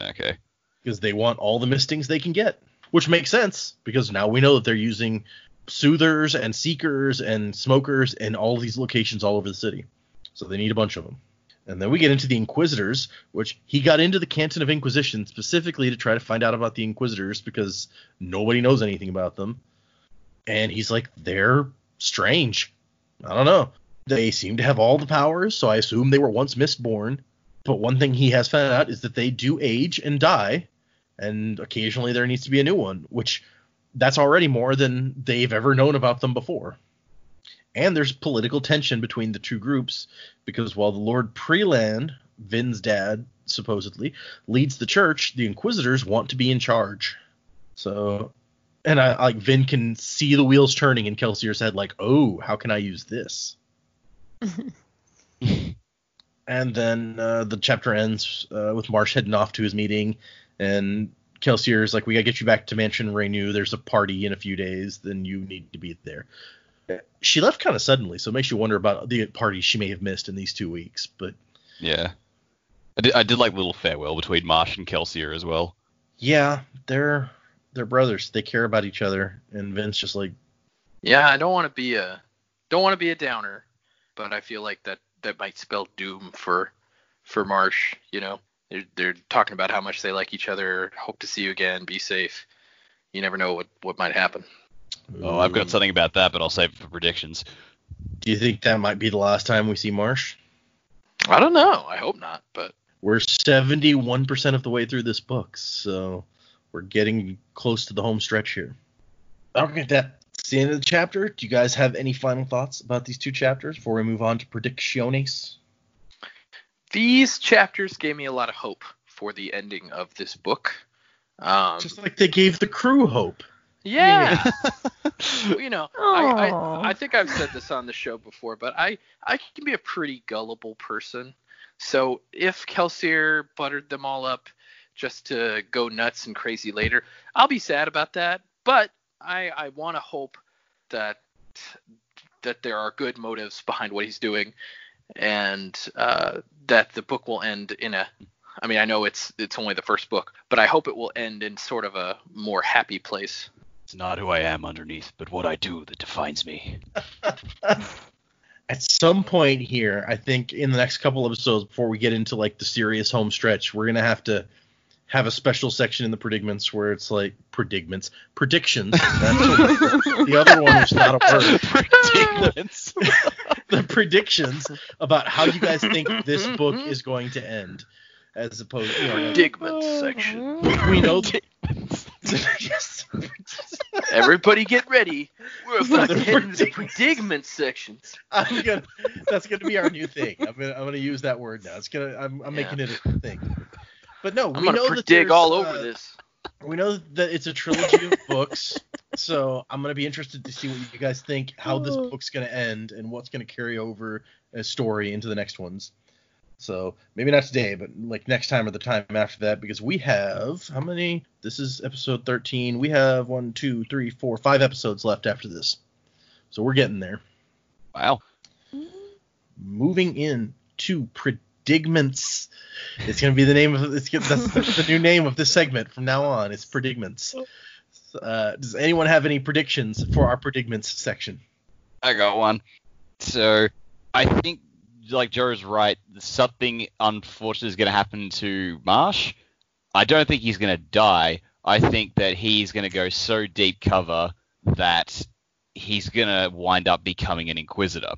Okay. Because they want all the mistings they can get, which makes sense because now we know that they're using soothers and seekers and smokers in all these locations all over the city. So they need a bunch of them. And then we get into the Inquisitors, which he got into the Canton of Inquisition specifically to try to find out about the Inquisitors because nobody knows anything about them. And he's like, they're strange. I don't know. They seem to have all the powers, so I assume they were once Mistborn. But one thing he has found out is that they do age and die, and occasionally there needs to be a new one, which that's already more than they've ever known about them before. And there's political tension between the two groups, because while the Lord Preland, Vin's dad, supposedly, leads the church, the Inquisitors want to be in charge. So, and Vin can see the wheels turning in Kelsier's head, like, oh, how can I use this? And then the chapter ends with Marsh heading off to his meeting, and Kelsier's like, we gotta get you back to Mansion Renew. There's a party in a few days, then you need to be there. She left kind of suddenly, so it makes you wonder about the parties she may have missed in these 2 weeks. But yeah, I did like a little farewell between Marsh and Kelsier as well. Yeah, they're brothers. They care about each other, and Vin's just like, yeah, I don't want to be a downer, but I feel like that might spell doom for Marsh. You know, they're talking about how much they like each other. Hope to see you again. Be safe. You never know what might happen. Oh, I've got something about that, but I'll save it for predictions. Do you think that might be the last time we see Marsh? I don't know. I hope not, but we're 71% of the way through this book, so we're getting close to the home stretch here. Okay, that's the end of the chapter. Do you guys have any final thoughts about these two chapters before we move on to predicciones? These chapters gave me a lot of hope for the ending of this book. Just like they gave the crew hope. Yeah. You know, I think I've said this on the show before, but I can be a pretty gullible person. So if Kelsier buttered them all up just to go nuts and crazy later, I'll be sad about that. But I want to hope that there are good motives behind what he's doing, and that the book will end in a. I mean, I know it's only the first book, but I hope it will end in sort of a more happy place. It's not who I am underneath, but what I do that defines me. At some point here, I think in the next couple episodes, before we get into like the serious home stretch, we're gonna have to have a special section in the predigments where it's like predictions. The other one is not a word. Predigments. The predictions about how you guys think this book is going to end, as opposed to predicments section. We know. Yes. Everybody get ready. We're about to head into the predicment sections. That's gonna be our new thing. I'm gonna use that word now. I'm making it a thing. But no, I'm gonna predict all over this. We know that it's a trilogy of books, so I'm gonna be interested to see what you guys think, how this book's gonna end, and what's gonna carry over as story into the next ones. So maybe not today, but like next time or the time after that, because we have how many? This is episode 13. We have 1, 2, 3, 4, 5 episodes left after this. So we're getting there. Wow. Moving in to predigments. It's going to be the name of that's the new name of this segment from now on. It's predigments. Does anyone have any predictions for our predigments section? I got one. So I think, like Joe's right, something unfortunate is going to happen to Marsh. I don't think he's going to die. I think that he's going to go so deep cover that he's going to wind up becoming an Inquisitor.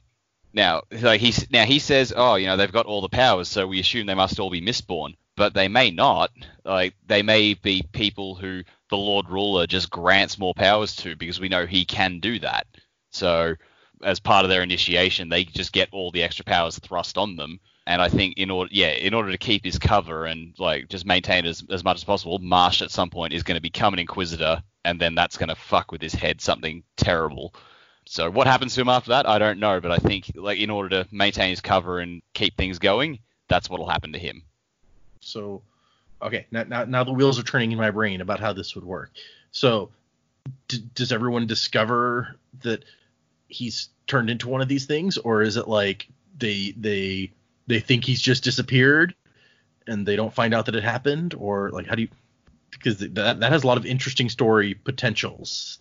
Now he says, oh, they've got all the powers, so we assume they must all be Mistborn. But they may not. Like, they may be people who the Lord Ruler just grants more powers to, because we know he can do that. So as part of their initiation, they just get all the extra powers thrust on them. And I think in order to keep his cover and like just maintain as much as possible, Marsh at some point is going to become an Inquisitor, and then that's going to fuck with his head something terrible. So what happens to him after that, I don't know. But I think like in order to maintain his cover and keep things going, that's what'll happen to him. So, okay, now the wheels are turning in my brain about how this would work. So, does everyone discover that he's turned into one of these things, or is it like they think he's just disappeared and they don't find out that it happened, or like how do you? Because that has a lot of interesting story potentials.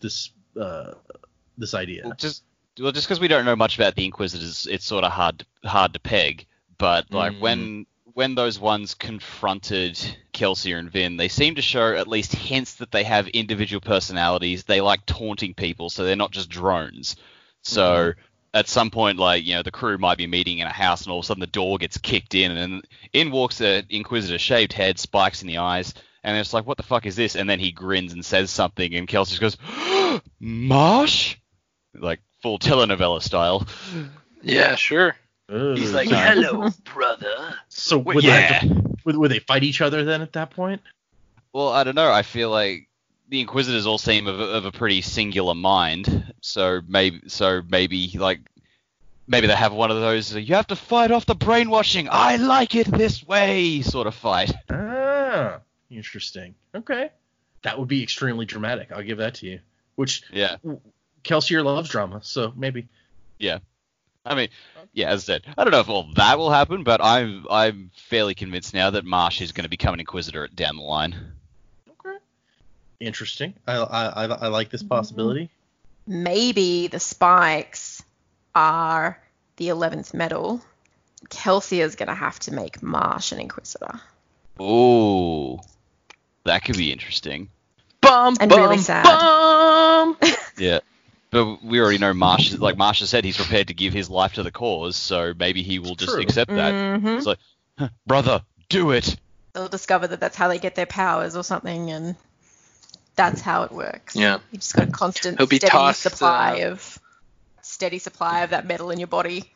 This idea. Well, just because we don't know much about the Inquisitors, it's sort of hard to peg. But like when those ones confronted Kelsier and Vin, they seem to show at least hints that they have individual personalities. They like taunting people, so they're not just drones. So at some point, like, you know, the crew might be meeting in a house, and all of a sudden the door gets kicked in, and then in walks the Inquisitor, shaved head, spikes in the eyes, and it's like, what the fuck is this? And then he grins and says something, and Kelsier goes, Marsh? Like full telenovela style. Yeah, sure. He's like, hello, brother. So would they fight each other then at that point? Well, I don't know. I feel like the Inquisitors all seem of a pretty singular mind. So maybe they have one of those, you have to fight off the brainwashing, I like it this way sort of fight. Ah, interesting. Okay. That would be extremely dramatic. I'll give that to you. Which, yeah, Kelsier loves drama, so maybe. Yeah. I mean, yeah, as I said, I don't know if all that will happen, but I'm fairly convinced now that Marsh is going to become an Inquisitor down the line. Okay. Interesting. I like this possibility. Maybe the spikes are the 11th metal. Kelsier's going to have to make Marsh an Inquisitor. Ooh, that could be interesting. Really sad. Yeah. But we already know Marsh has said, he's prepared to give his life to the cause, so maybe he will just accept that. Mm-hmm. It's like, brother, do it. They'll discover that that's how they get their powers or something, and that's how it works. Yeah. You just got a constant steady supply of that metal in your body.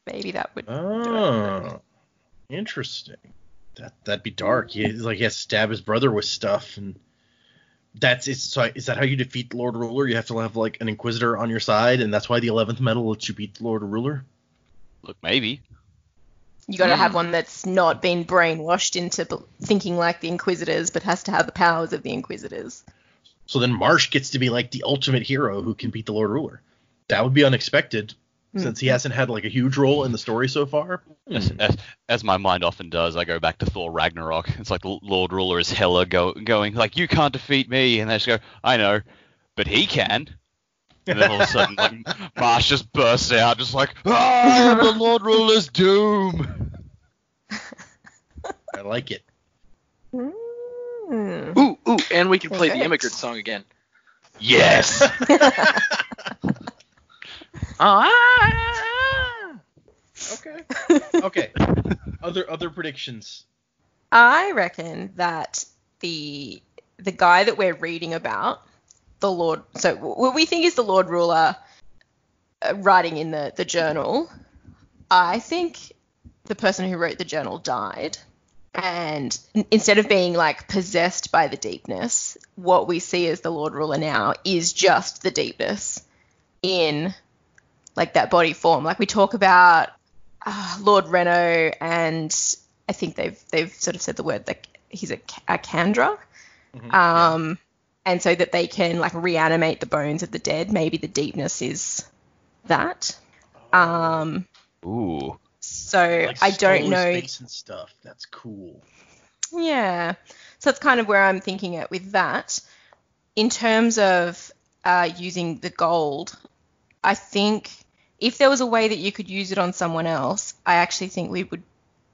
Maybe that would. Oh, interesting. That'd be dark. He has to stab his brother with stuff, and that's it. So is that how you defeat the Lord Ruler? You have to have like an Inquisitor on your side, and that's why the 11th metal lets you beat the Lord Ruler? Look, maybe. You got to have one that's not been brainwashed into thinking like the Inquisitors, but has to have the powers of the Inquisitors. So then Marsh gets to be like the ultimate hero who can beat the Lord Ruler. That would be unexpected, since he hasn't had like a huge role in the story so far. As my mind often does, I go back to Thor Ragnarok. It's like the Lord Ruler is Hela going like, you can't defeat me, and they just go, I know, but he can. And then all of a sudden, like, Marsh just bursts out, just like, the Lord Ruler's doom. I like it. Ooh, and we can play the Immigrant song again. Yes. Okay. Other predictions. I reckon that the guy that we're reading about, the Lord, so what we think is the Lord Ruler writing in the journal, I think the person who wrote the journal died. And instead of being like possessed by the deepness, what we see as the Lord Ruler now is just the deepness in like that body form. Like we talk about Lord Reno, and I think they've sort of said the word that he's a Kandra. Mm-hmm. And so that they can like reanimate the bones of the dead. Maybe the deepness is that. Ooh. So like I don't know. Space and stuff. That's cool. Yeah. So that's kind of where I'm thinking at with that. In terms of using the gold, I think if there was a way that you could use it on someone else, I actually think we would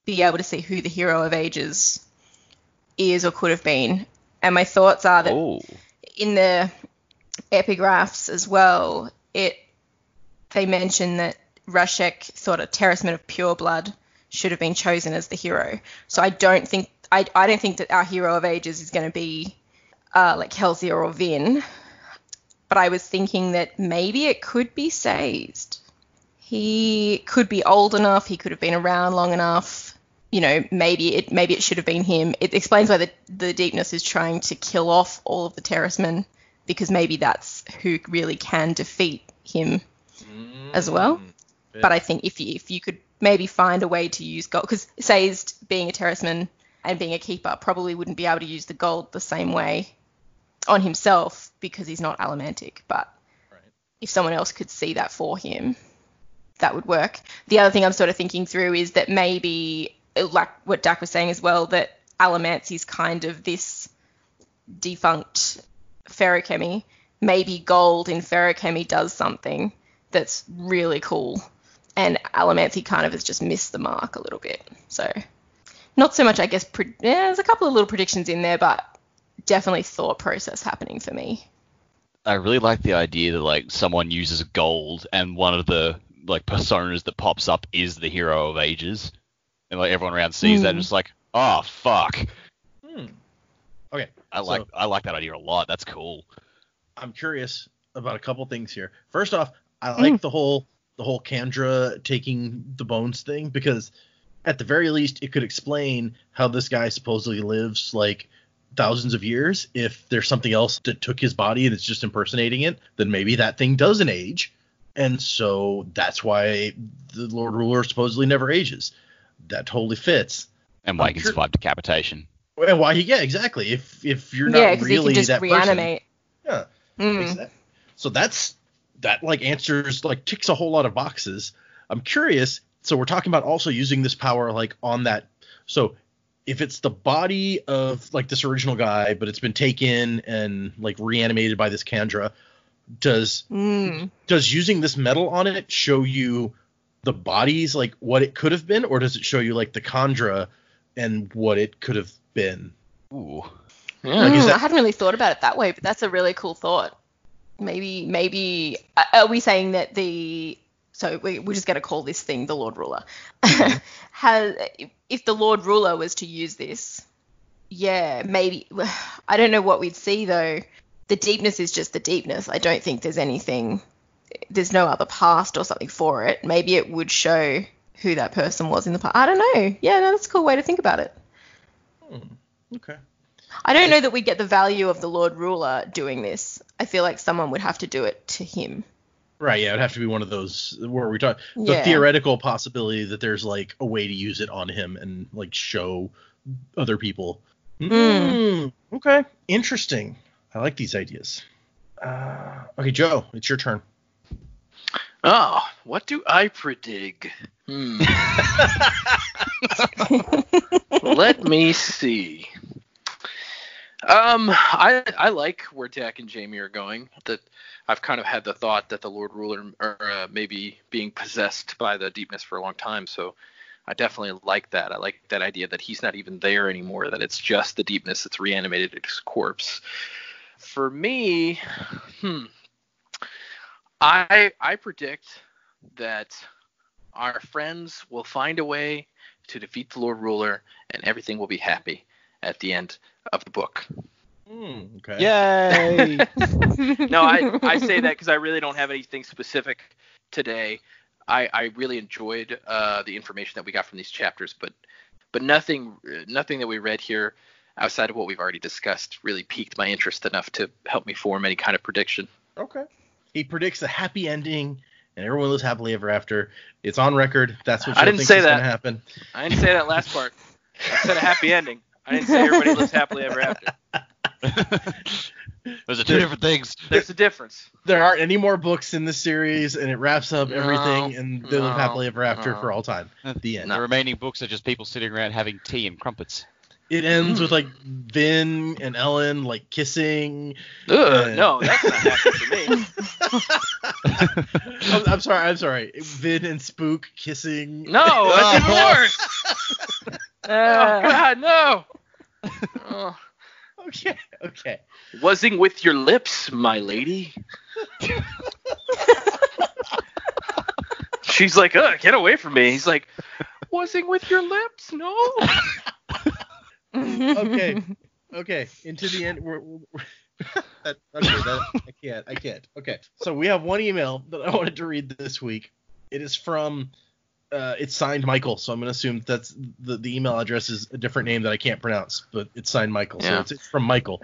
be able to see who the hero of ages is or could have been. And my thoughts are that in the epigraphs as well, they mention that Rashek thought a Terraceman of pure blood should have been chosen as the hero. So I don't think that our hero of ages is going to be like Kelsier or Vin. But I was thinking that maybe it could be Sazed. He could be old enough. He could have been around long enough. You know, maybe it should have been him. It explains why the deepness is trying to kill off all of the terracemen, because maybe that's who really can defeat him as well. But I think if you could maybe find a way to use gold, because Sazed being a terraceman and being a keeper probably wouldn't be able to use the gold the same way on himself because he's not allomantic. But if someone else could see that for him, that would work. The other thing I'm sort of thinking through is that maybe, like what Dak was saying as well, that allomancy is kind of this defunct ferrochemy. Maybe gold in ferrochemy does something that's really cool, and allomancy kind of has just missed the mark a little bit. So not so much, I guess, there's a couple of little predictions in there, but definitely thought process happening for me. I really like the idea that like someone uses gold and one of the like personas that pops up is the hero of ages, and like everyone around sees that and just like, oh fuck. Okay. I like that idea a lot. That's cool. I'm curious about a couple things here. First off, I like the whole Kandra taking the bones thing, because at the very least it could explain how this guy supposedly lives like thousands of years. If there's something else that took his body and it's just impersonating it, then maybe that thing doesn't age. And so that's why the Lord Ruler supposedly never ages. That totally fits. And why he can survive decapitation. And why exactly. If you're not really he can just that reanimate. person. Yeah. Exactly. So that like answers, like ticks a whole lot of boxes. I'm curious. So we're talking about also using this power like on that. So if it's the body of like this original guy, but it's been taken and like reanimated by this Kandra, does using this metal on it show you the bodies, like what it could have been, or does it show you like the Kandra and what it could have been? Ooh. Like, I hadn't really thought about it that way, but that's a really cool thought. Maybe are we saying that so we're just going to call this thing the Lord Ruler. If the Lord Ruler was to use this, maybe, I don't know what we'd see though. The deepness is just the deepness. I don't think there's no other past or something for it. Maybe it would show who that person was in the past. I don't know. Yeah, no, that's a cool way to think about it. Okay. I don't know that we get the value of the Lord Ruler doing this. I feel like someone would have to do it to him. Right, yeah, it would have to be one of those where we talk the theoretical possibility that there's like a way to use it on him and like show other people. Okay, interesting. I like these ideas. Okay, Joe, it's your turn. Oh, what do I predict? Let me see. I like where Dak and Jamie are going. That I've kind of had the thought that the Lord Ruler are maybe being possessed by the deepness for a long time. So I definitely like that. I like that idea that he's not even there anymore, that it's just the deepness that's reanimated his corpse. For me, I predict that our friends will find a way to defeat the Lord Ruler and everything will be happy at the end of the book. Okay. Yay! No, I say that because I really don't have anything specific today. I really enjoyed the information that we got from these chapters, but nothing that we read here outside of what we've already discussed really piqued my interest enough to help me form any kind of prediction. Okay. He predicts a happy ending and everyone lives happily ever after. It's on record. That's what Joe thinks is going to happen. I didn't say that last part. I said a happy ending. I didn't say everybody lives happily ever after. Those are two different things. There's a difference. There aren't any more books in this series, and it wraps up everything, and they live happily ever after for all time. The end. The remaining books are just people sitting around having tea and crumpets. It ends with like Vin and Ellen like kissing. No, that's not happening to me. I'm sorry. Vin and Spook kissing. No, that's even worse. Oh God, no. Oh. Okay. Wuzzing with your lips, my lady. She's like, get away from me. He's like, wuzzing with your lips? No. Okay. Into the end. I can't. Okay. So we have one email that I wanted to read this week. It is from. It's signed Michael, so I'm going to assume that's the email address is a different name that I can't pronounce, but it's signed Michael, so it's from Michael.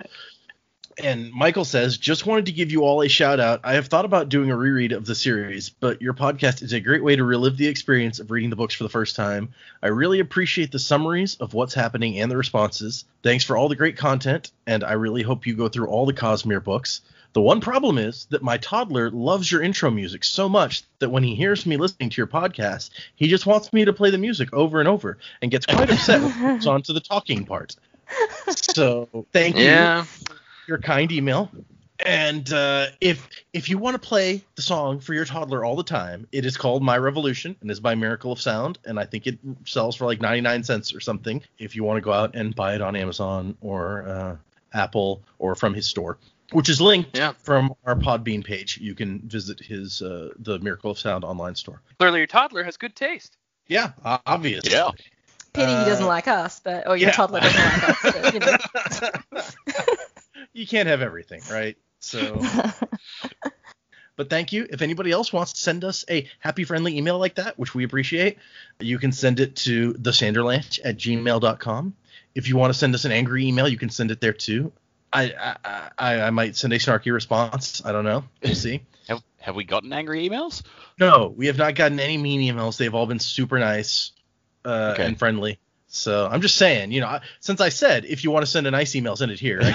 And Michael says, just wanted to give you all a shout out. I have thought about doing a reread of the series, but your podcast is a great way to relive the experience of reading the books for the first time. I really appreciate the summaries of what's happening and the responses. Thanks for all the great content, and I really hope you go through all the Cosmere books. The one problem is that my toddler loves your intro music so much that when he hears me listening to your podcast, he just wants me to play the music over and over and gets quite upset when it moves on to the talking part. So thank you for your kind email. And if you want to play the song for your toddler all the time, it is called My Revolution and is by Miracle of Sound. And I think it sells for like 99 cents or something if you want to go out and buy it on Amazon or Apple or from his store, which is linked from our Podbean page. You can visit his the Miracle of Sound online store. Clearly, your toddler has good taste. Yeah, obviously. Yeah. Pity he doesn't like us, or your toddler doesn't like us. But, you know. You can't have everything, right? So, but thank you. If anybody else wants to send us a happy, friendly email like that, which we appreciate, you can send it to thesanderlanche@gmail.com. If you want to send us an angry email, you can send it there too. I might send a snarky response. I don't know. We'll see. Have we gotten angry emails? No, we have not gotten any mean emails. They've all been super nice and friendly. So I'm just saying, since I said if you want to send a nice email, send it here. I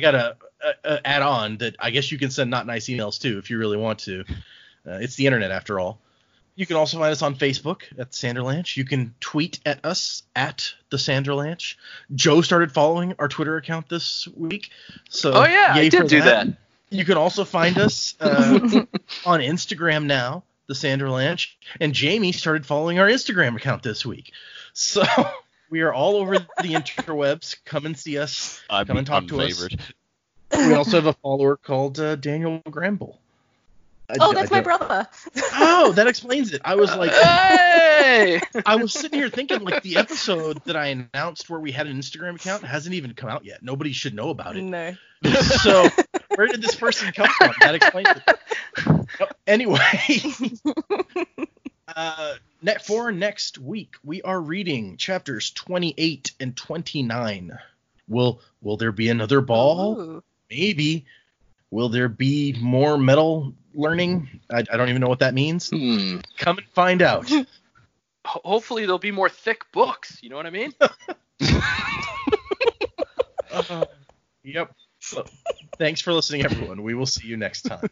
gotta add on that I guess you can send not nice emails too if you really want to. It's the internet after all. You can also find us on Facebook at Sanderlanche. You can tweet at us at the Sanderlanche. Joe started following our Twitter account this week. So I did do that. You can also find us on Instagram now, the Sanderlanche. And Jamie started following our Instagram account this week. So we are all over the interwebs. Come and see us. Come and talk to us. We also have a follower called Daniel Gramble. That's my brother. Oh, that explains it. I was like, hey! I was sitting here thinking, like, the episode that I announced where we had an Instagram account hasn't even come out yet. Nobody should know about it. No. So where did this person come from? That explains it. Anyway, for next week, we are reading chapters 28 and 29. Will there be another ball? Ooh. Maybe. Will there be more metal learning? I don't even know what that means. Come and find out. Hopefully there'll be more thick books. You know what I mean? Yep. So, thanks for listening, everyone. We will see you next time.